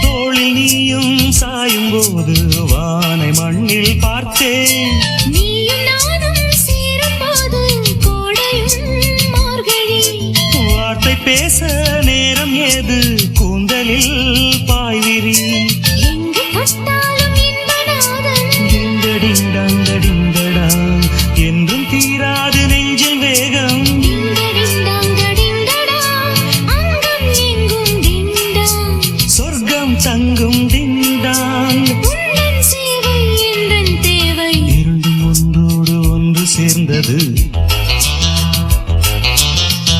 தோளில் நீயும் சாயும் போது வானை மண்ணில் பார்த்தேன். நீயும் நானும் சேரும்போது கோடையும் மார்கழி. வார்த்தை பேச நேரம் ஏது, கூந்தலில் பாய்விரி. எங்கு தொட்டாலும் இன்பநாதம், டிங்கடிங்கடா, என்றும் தீராது நெஞ்சில் வேகம். டிங்கடிங்கடா, அங்கும் எங்கும் டிண்டா. சொர்க்கம் தங்கும் டிண்டாங். உந்தன் சேவை எந்தன் தேவை, இரண்டும் ஒன்றோடு ஒன்று சேர்ந்தது,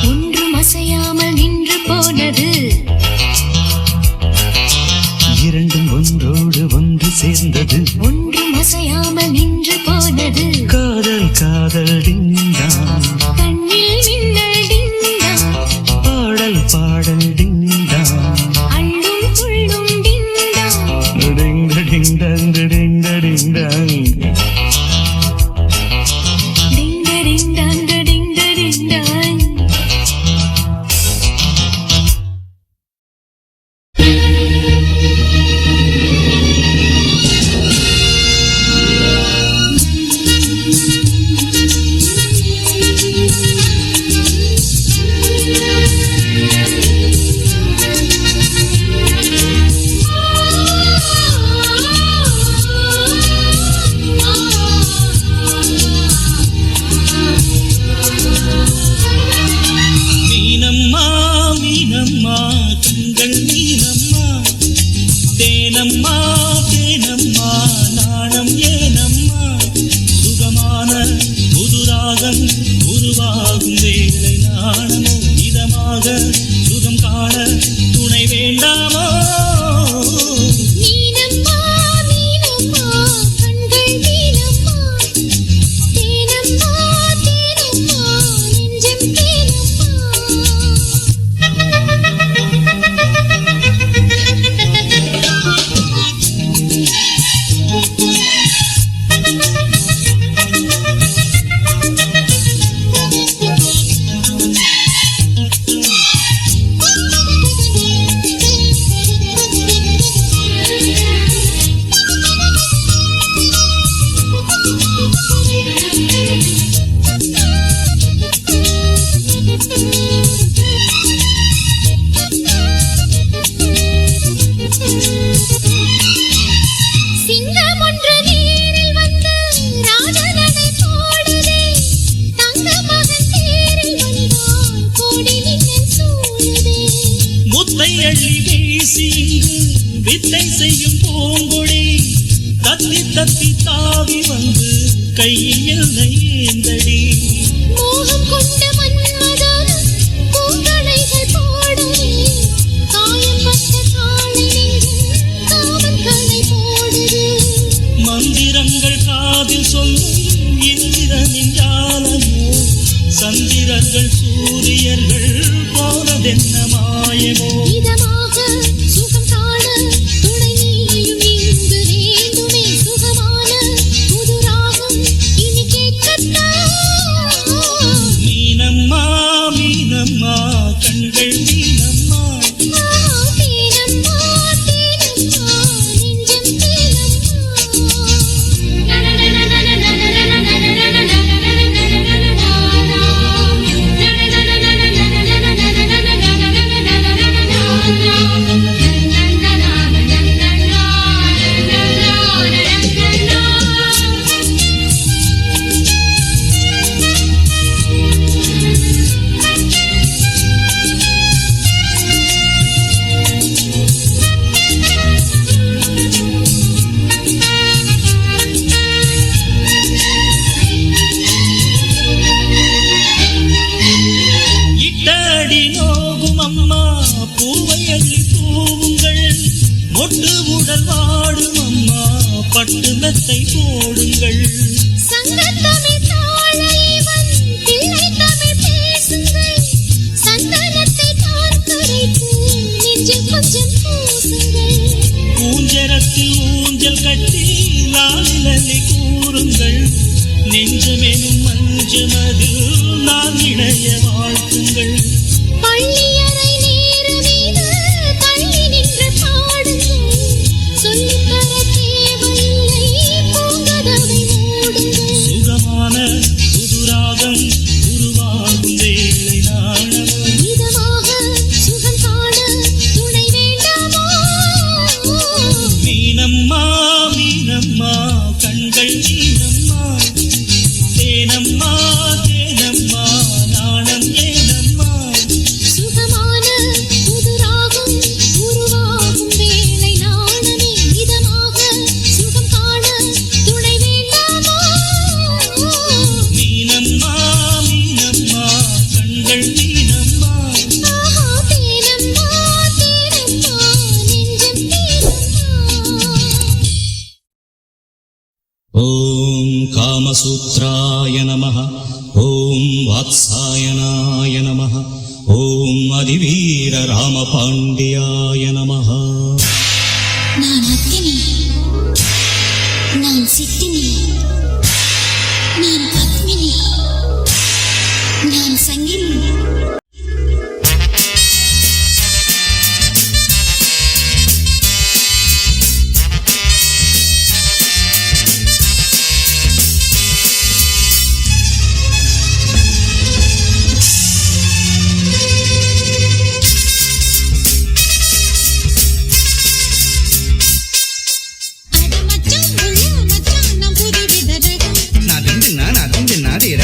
ஒன்றும் அசையாமல் நின்று போனது. இரண்டும் ஒன்றோடு ஒன்று சேர்ந்தது. ஒன்றும் அசையாமல் நின்று போனது, காதல் காதல் டிண்டாங், கண்ணில் மின்னல் டிண்டா, பாடல் பாடல் டிண்டாங். அள்ளும் துள்ளும் டிண்டா. டிங்கடிங்கடங் டிங்கடிங்கடங். டிங்கடிங்கடங் டிங்கடிங்கடங். செய்யும் பூங்கொடி தத்தி தத்தி தாவி வந்து கையில் என்னை ஏந்தடி. மோகம் கொண்ட மன்மதன் பூங்களைகள் போடவே காயம்பட்ட காளை நெஞ்சில் காமன் கலை போடுது. மந்திரங்கள் காதில் சொல்லும் இந்திரனின் ஜாலமோ சந்திரர்கள் சூரியர்கள் போனதென்ன மாயமோ. இதமாக சுகம் காண துணை நீயும் இங்கு வேண்டுமே. சுகமான புது ராகம் இனி கேட்கத்தான். மீனம்மா மீனம்மா கண்கள் மீனம்மா. தேனம்மா தேனம்மா நெஞ்சம் இட்டடி நோகும் அம்மா பூவை அள்ளி தூவுங்கள். மொட்டு உடல் வாடும் அம்மா பட்டு மெத்தை போடுங்கள். சங்கத்தமிழ் தாளைவன் பிள்ளை தமிழ் பேசுங்கள். சந்தனத்தை தான் கரைத்து நெஞ்சில் கொஞ்சம் பூசுங்கள். ஊஞ்சரத்தில் ஊஞ்சல் கட்டி லாலிலி கூறுங்கள். நெஞ்சமெனும் மஞ்சமதில் நான் இணைய வாழ்த்துங்கள். பள்ளியறை நேர மீது தள்ளி நின்று பாடுங்கள். சொல்லித்தர தேவையில்லை பூங்கதவை மூடுங்கள். சுகமான புதுராகம் உருவாகும் வேளை நாணமோ. இதமாக சுகம் காண துணை வேண்டாமோ. மீனம்மா மீனம்மா கண்கள் மீனம்மா. தேனம்மா தேனம்மா நாணம் ஏனம்மா. சுகமான புது ராகம் உருவாகும் வேளை நாணமே. இதமாக சுகம் காண துணை வேண்டாமோ. மீனம்மா மீனம்மா கண்கள் மீனம்மா. தேனம்மா தேனம்மா நெஞ்சம் தேனம்மா. ஓம் காமசூத்ராய நமः. ஓம் வாத்சாயனாய நமः. ஓம் அதிவீர ராமபாண்டியாய நமः. நான் அத்தினி, நான் சித்தினி, நான் பத்மினி, நான் சங்கினி. அட மச்சான் உள்ள மச்சான் நான் புது வித ரகம். நான் திண்டுனா தீர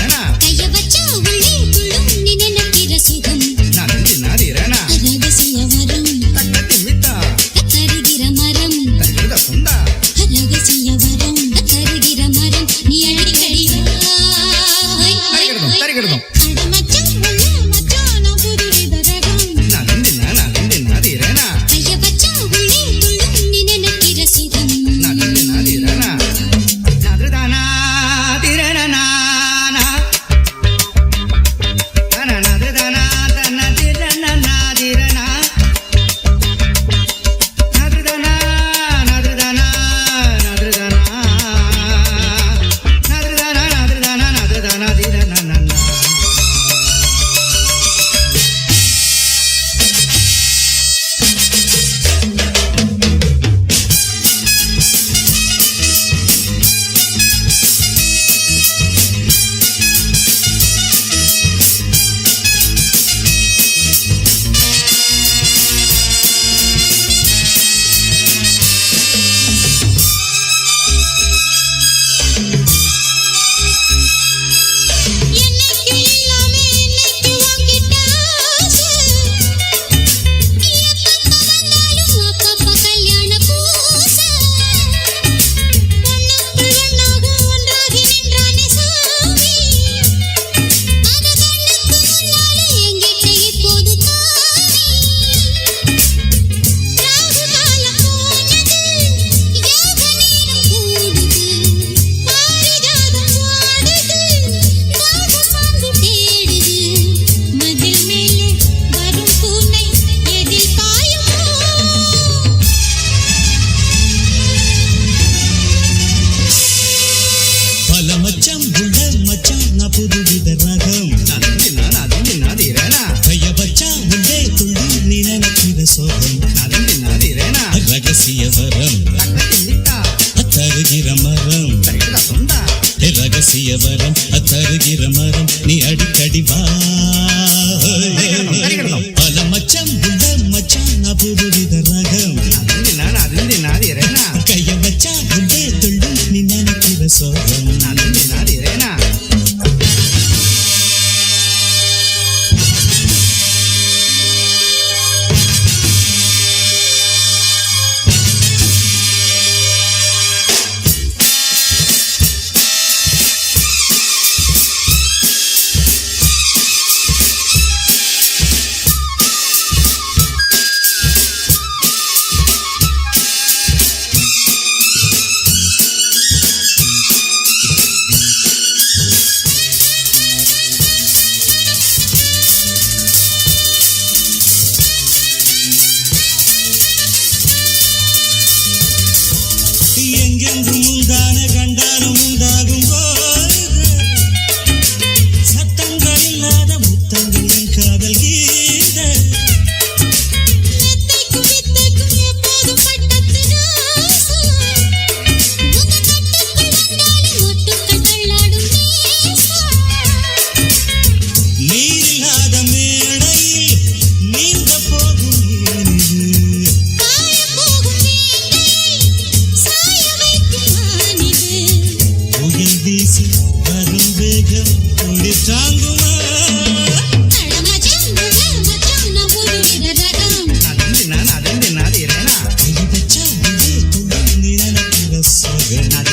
வரம் தருகிற மரம் ரகசிய வரம் தருகிற மரம் நீ அடிக்கடி வா பல மச்சம் உள்ள மச்சான் புதுவித ரகம் கைய வச்சா உள்ளே துள்ளும் நீ நினைக்கிற சோகம் எங்கெங்கும் முந்தான கண்டாலும் உண்டாகும் போது சத்தங்கள் இல்லாத முத்தங்கள் என் காதல் கீத நீரில்லாத மேடையில் நீந்த போகும் புயல் வீசி வரும் வேகம் கொடி தாங்குமா கை வச்சா உள்ளே துள்ளும் நீ நினைக்கிற சோகம்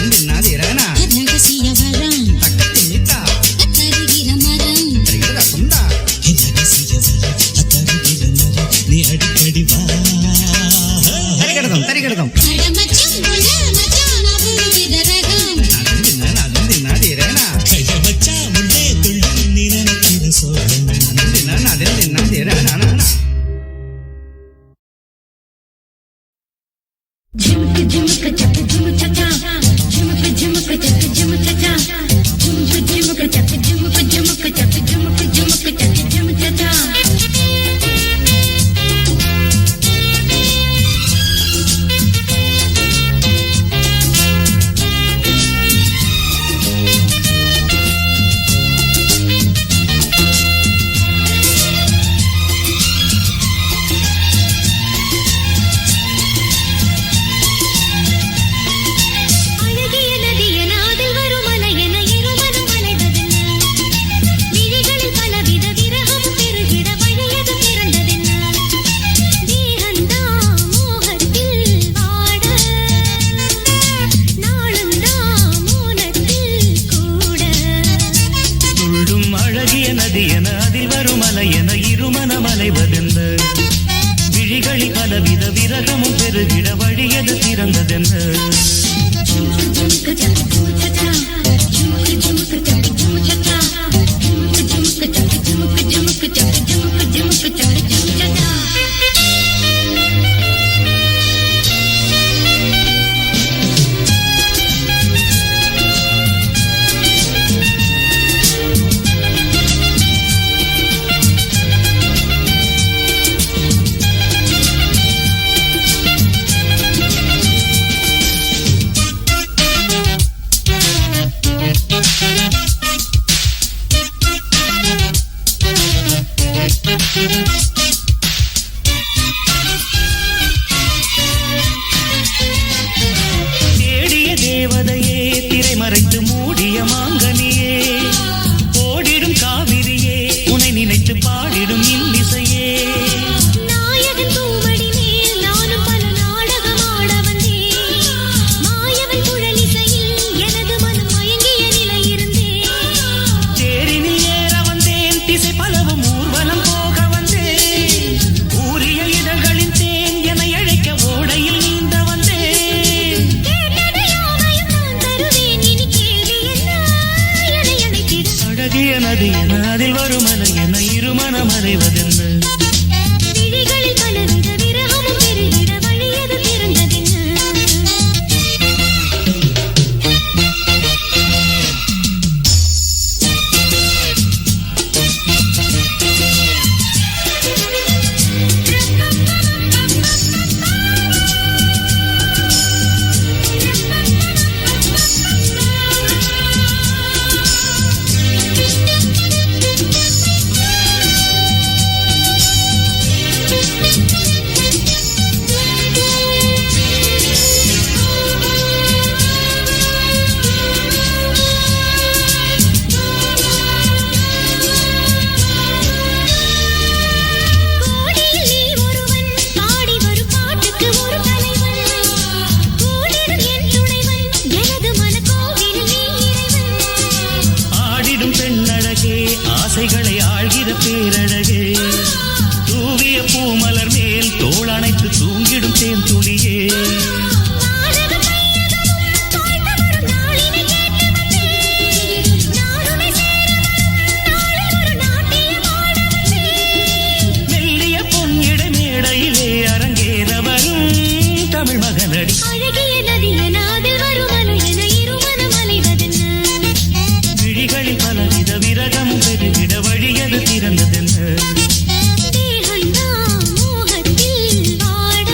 நீ அடிக்கடி வா கைய வச்சா உள்ளே துள்ளும் நீ நினைக்கிற சோகம் झुमक झुमक चक झुमक चका झुमक झुमक चक झुमक चका झुमक झुमक चक झुमक झुमक चक झुमक झुमक चक झुमक चका ஆசைகளை ஆழ்கிற பேரழகே தூவிய பூமலர் மேல் தோளணைத்து தூங்கிடும் தேன் துளியே மெல்லிய பொன்னிட மேடையிலே அரங்கேற வரும் தமிழ் மகனடி அழகிய நதியனாதில் வருமலை என இருமனம் அலைவதென்ன விழிகளில் பலவித விரகம் பெருகிட வழியது திறந்ததென்ன தேகந்தா மோகத்தில் வாட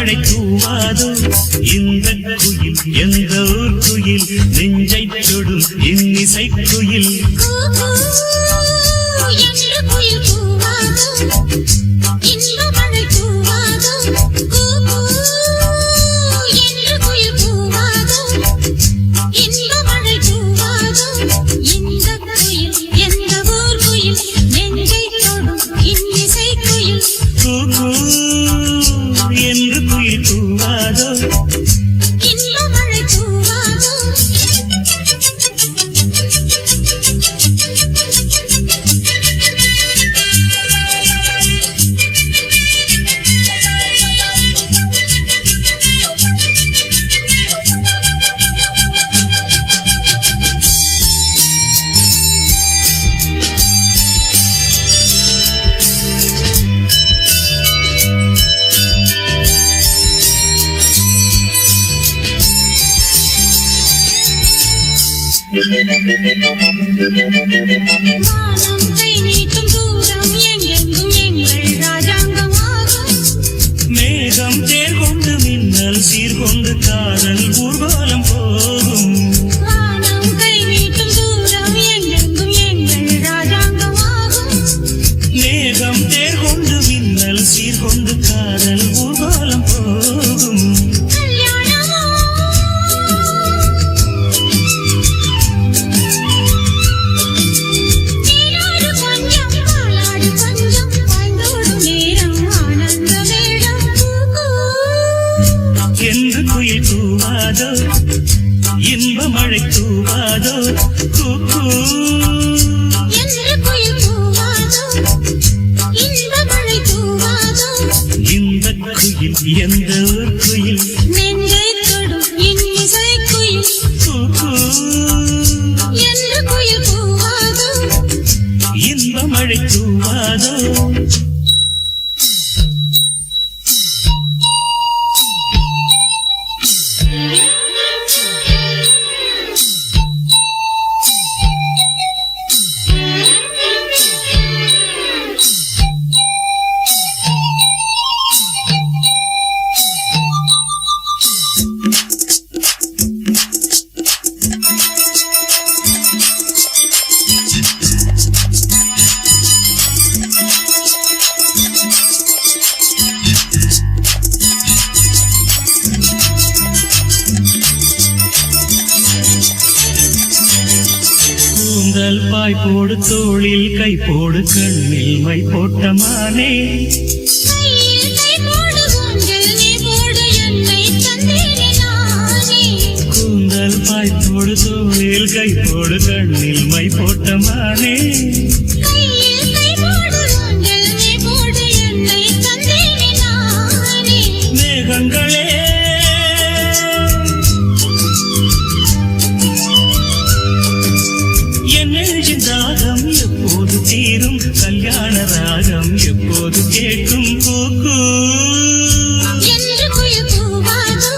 மழை தூவாதோ இந்த குயில் எந்த ஊர் குயில் நெஞ்சை தொடும் இன்னிசை குயில் என்று குயில் கூவாதோ இன்ப மழை தூவாதோ என்று குயில் கூவாதோ இன்ப மழை தூவாதோ இந்த குயில் எந்த ஊர் குயில் நெஞ்சை தொடும் இன்னிசை குயில் என்று குயில் கூவாதோ இன்ப மழை தூவாதோ வானம் கை நீட்டும் தூரம் எங்கெங்கும் எங்கள் ராஜாங்கமாகும் மேகம் தேர் கொண்டு மின்னல் சீர்கொண்டு காதல் ஊர்வலம் போகும் வானம் கை நீட்டும் தூரம் எங்கெங்கும் எங்கள் ராஜாங்கமாகும் மேகம் தேர் கொண்டு மின்னல் சீர்கொண்டு காதல் ஊர்வலம் போகும் கல்யாணமோ நீராடு கொஞ்சம் பாலாடு கொஞ்சம் வாழ்ந்தோடும் நேரம் ஆனந்த மேளம் என்று குயில் கூவாதோ இன்ப மழை தூவாதோ என்று குயில் கூவாதோ இன்ப மழை தூவாதோ இந்த குயில் எந்த ஊர் குயில் நெஞ்சை தொடும் இன்னிசை குயில் என்று குயில் கூவாதோ இன்ப மழை தூவாதோ கூந்தல் பாய் போடு தோளில் கை போடு கண்ணில் மை போட்ட மானே கையில் கை போடு ஊஞ்சல் நீ போடு என்னை தந்தேனே நானே கூந்தல் பாய் போடு தோளில் கை போடு கண்ணில் மை போட்ட மானே கையில் கை போடு ஊஞ்சல் நீ போடு என்னை தந்தேனே நானே மேகங்களே என் நெஞ்சின் ராகம் எப்போது தீரும் கல்யாண ராகம் எப்போது கேட்கும் கூக்கு என்று குயில் கூவாதோ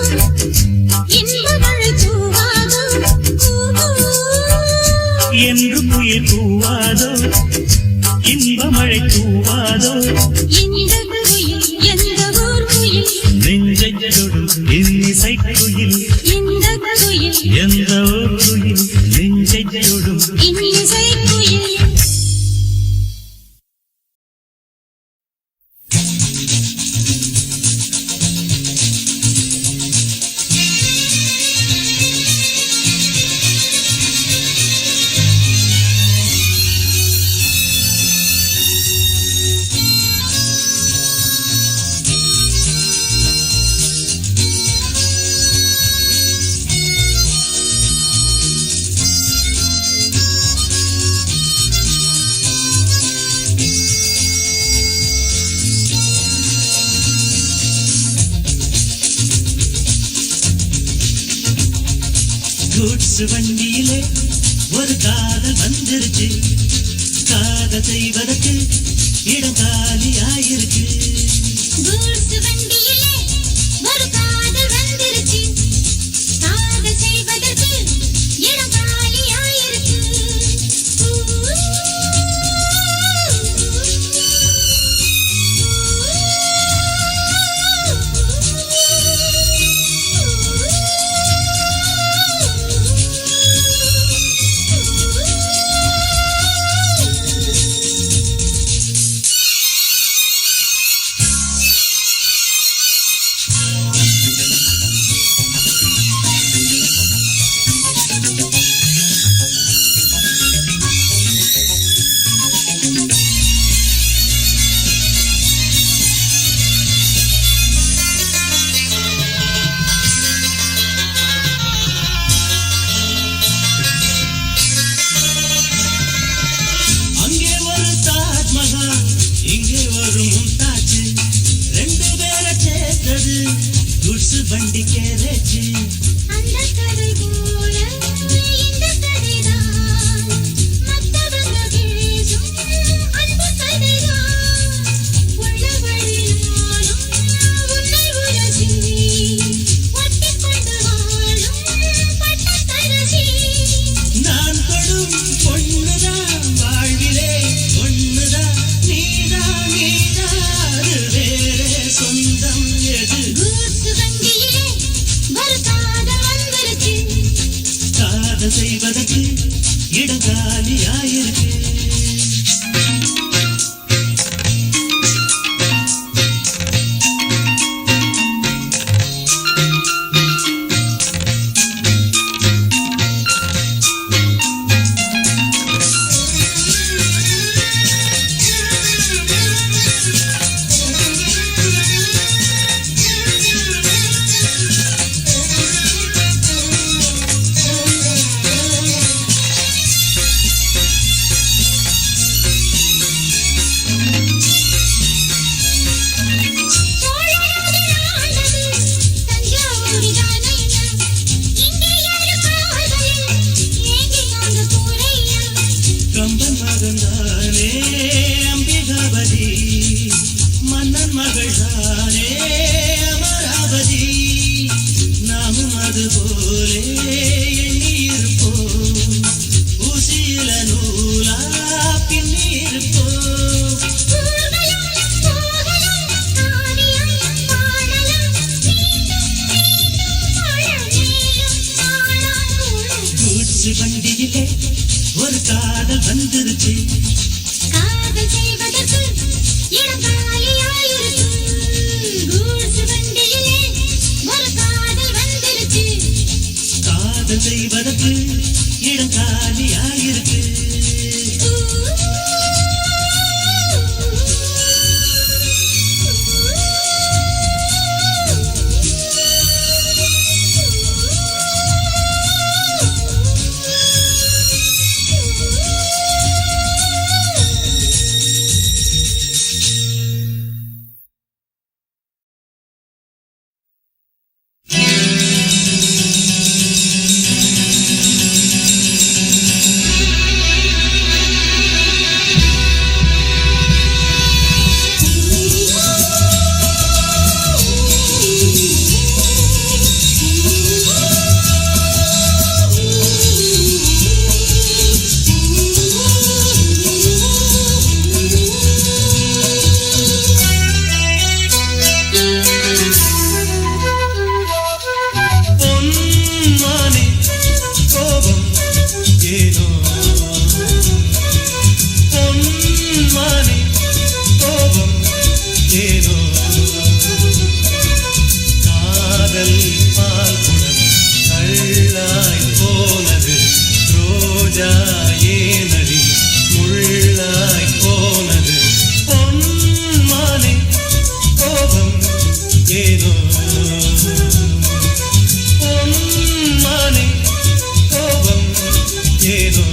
இன்ப மழை தூவாதோ என்று குயில் கூவாதோ இன்ப மழை தூவாதோ இந்த குயில் எந்த ஊர் குயில் நெஞ்சை தொடும் இன்னிசை குயில் இந்த குயில் எந்த ஊர் குயில் நெஞ்சை தொடும் இன்னிசை குயில் கூட்ஸ் வண்டியிலே ஒரு காதல் வந்துருச்சு காதல் செய்வதற்கு இடம் காலியாயிருக்கு கூட்ஸ் வண்டியிலே ஒரு காதல் வந்துருச்சு காதல் செய்வதற்கு இடம் காலியாயிருக்கு கேடு கூசு வண்டியிலே ஒரு காதல் வந்துருச்சு காதல் செய்வதற்கு இடங்காலியாயிருக்கு கம்பன் மகன்தானே அம்பிகாபதி மன்னன் மகள்தானே அமராவதி நாமும் அதுபோலே எண்ணியிருப்போம் ஊசியில நூலா பின்னியிருப்போம் கூச்சு வண்டியிலே ஒரு காதல் வந்துருச்சு காதல் செய்வதற்கு இடங்காலியாயிருக்கு கூசு வண்டியிலே ஒரு காதல் வந்துருச்சு காதல் செய்வதற்கு இடங்காலியாயிருக்கு பொன்மானே கோபம் ஏனோ பொன்மானே கோபம் ஏனோ காதல் பால் குடம் கள்ளாய் போனது ரோஜா ஏனடி முள்ளாய் போனது பொன்மானே கோபம் ஏனோ பொன்மானே கோபம் ஏனோ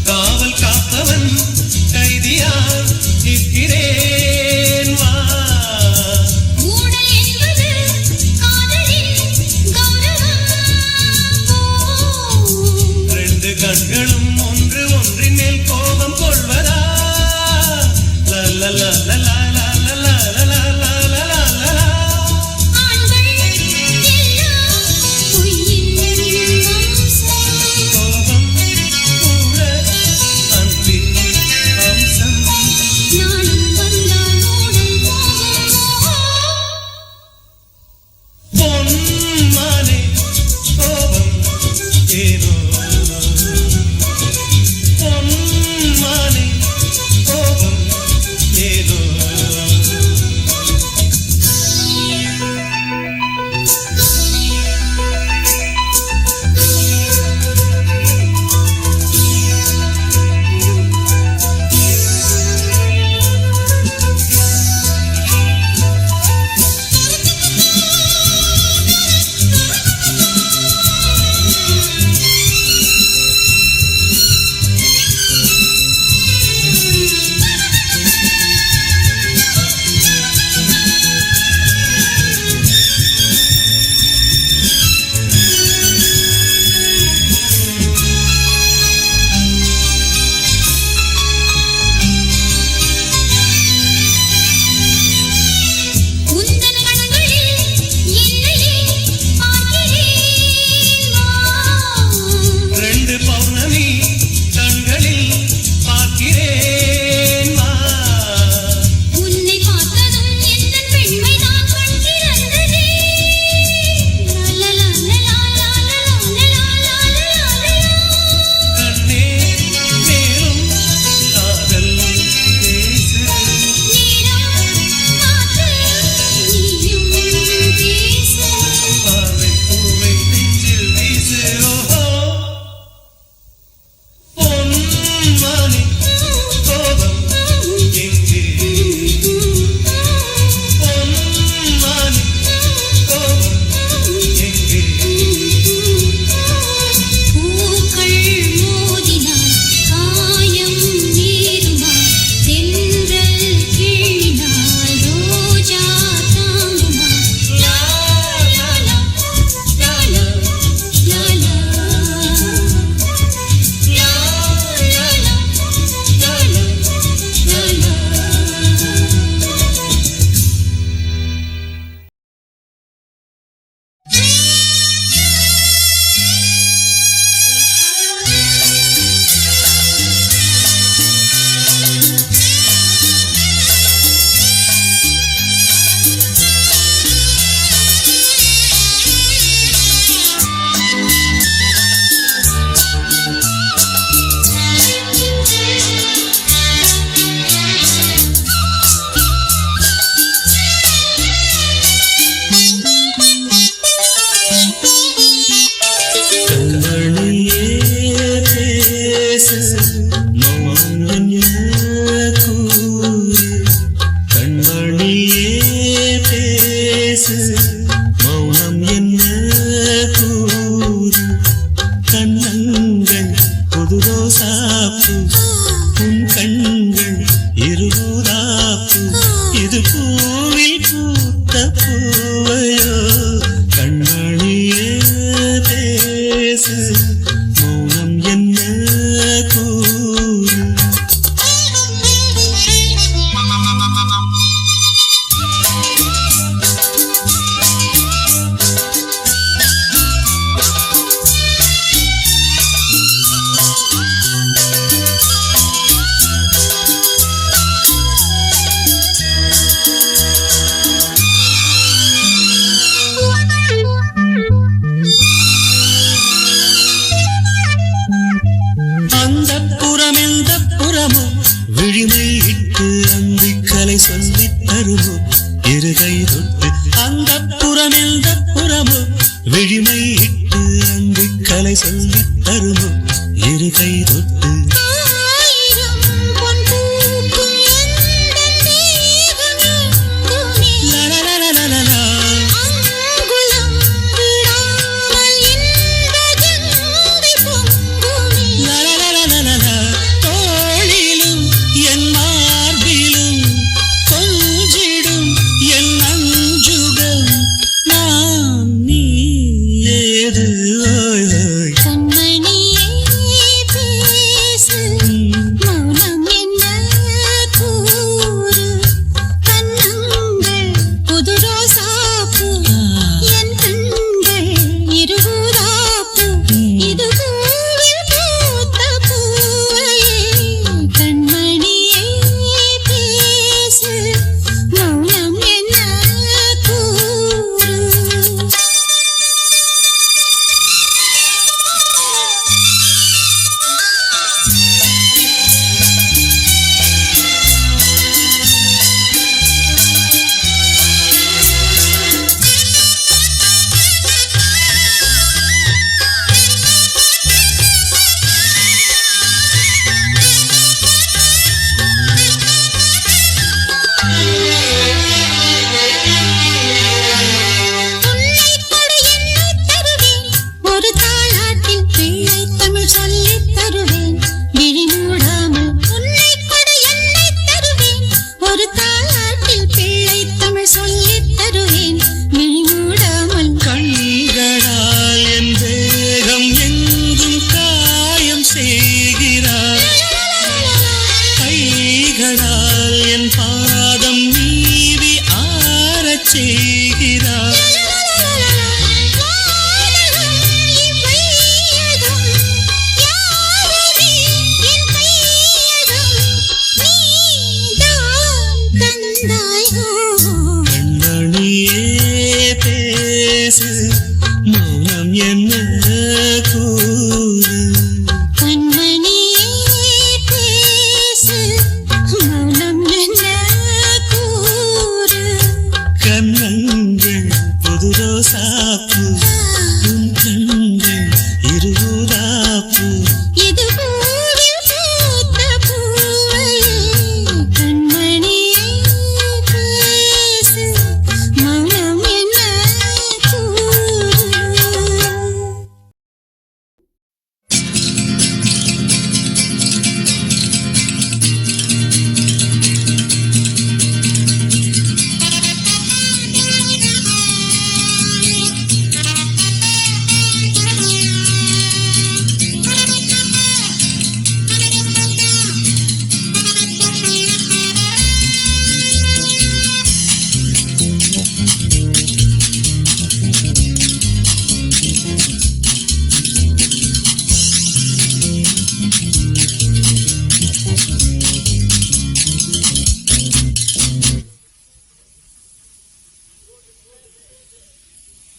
காவல் காப்பவன் கைதியாய் நிற்கிறேன் வா ஊடல் என்பது காதலின் கௌரவம் ரெண்டு கண்களும் ஒன்று ஒன்றின் மேல் கோபம் கொள்வதா லலலா லலலா லலலா லலலா லலலா ஆண்கள் எல்லாம் பொய்யின் வம்சம் கோபம் கூட அன்பின் அம்சம் நானும் வந்தால் ஓடும் போகும் பொன்மானே கோபம் ஏனோ பொன்மானே கோபம் ஏனோ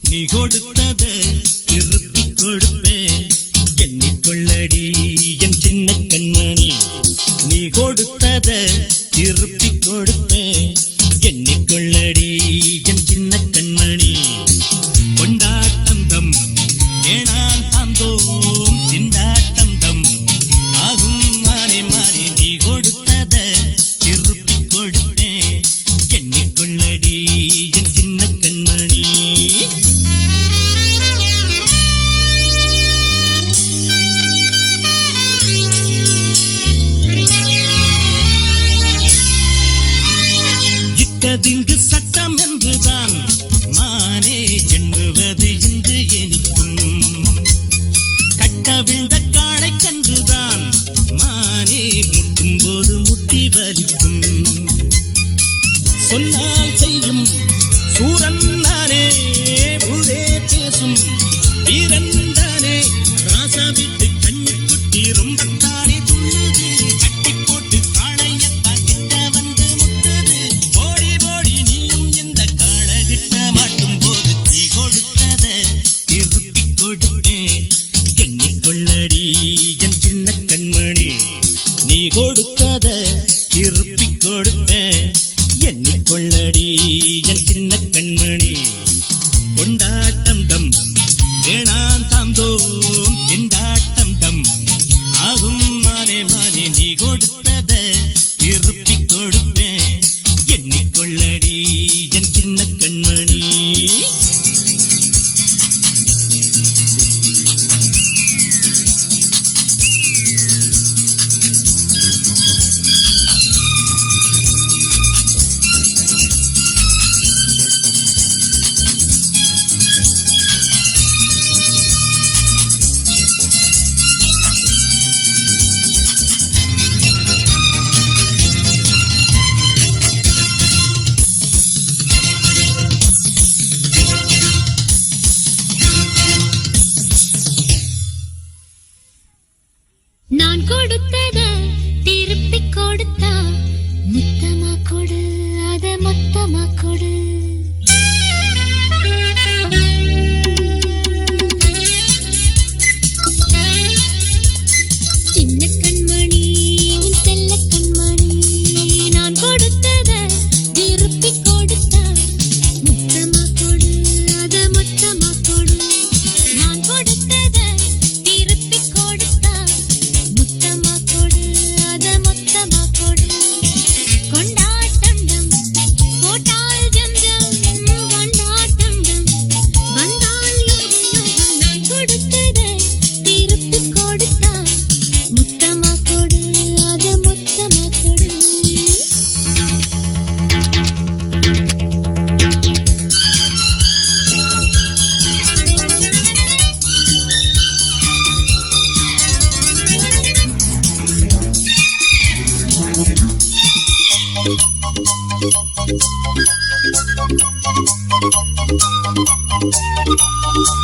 நீ கொடுத்தத திருப்பி கொடுப்பேன் எண்ணிக்கொள்ளடி என் சின்ன கண்மணி. நீ கொடுத்தத திருப்பி கொடுப்பேன் எண்ணிக்கொள்ளடி என் சின்ன கண்மணி. கொண்டாட்டம் தம் ஏனான் தாந்தோம் திண்டாட்டம் தம் ஆகும் மாறி மாறி. நீ கொடுத்தத திருப்பி கொடுப்பேன் எண்ணிக்கொள்ளடி என் சின்ன கண்மணி. இட்டதிங்கு சட்டம் என்றுதான் மானே எண்ணுவது இன்று எனிக்கும். கட்டவிழ்ந்த காளை கன்றுதான் மானே முட்டும் போது முட்டி வலிக்கும். சொன்னால் செய்யும் சூரன் நானே, ஊரே பேசும் வீரன் தானே. ராசா வீட்டு கண்ணுக்குட்டி ரொம்ப தானே துள்ளுது, கட்டி போட்டு காளையத்தான் கிட்ட வந்து முட்டது. ஓடி ஓடி நீயும் இந்த காளகிட்ட மாட்டும் போது தீ கொடுத்தத திருப்பி கொடுத்தேன். எண்ணிக்கொள்ளடி என் சின்ன கண்மணி, நீ கொடுத்தத திருப்பி கொடுத்தேன். எண்ணிக்கொள்ளடி என் சின்ன கண்மணி. கொண்டாட்டம் தம் வேணாம் தாம் தோம் திண்டாட்டம் தம் ஆகும் மானே மானே, நீ கொடுத்தத திருப்பி கொடுப்பேன். எண்ணிக்கொள்ளடி என் சின்ன கண்மணி. நான் கொடுத்தத திருப்பி கொடுத்தா முத்தமா கொடு, அத மொத்தமா கொடு. சின்ன கண்மணி உன் செல்ல கண்மணி, நான் கொடுத்தத திருப்பி கொடுத்தா முத்தமா கொடு, அத மொத்தமா கொடு. நான் கொடுத்தத திருப்பி கொடுத்தா முத்தமா கொடு, அத மொத்தமா கொடு. கொண்டாட்டம் டம் போட்டால் ஜம் ஜம், கொண்டாட்டம் டம் வந்தால் யோகம் யோகம். நான் கொடுத்தத திருப்பி கொடுத்தா முத்தமா கொடு, அத மொத்தமா கொடு. Thank you.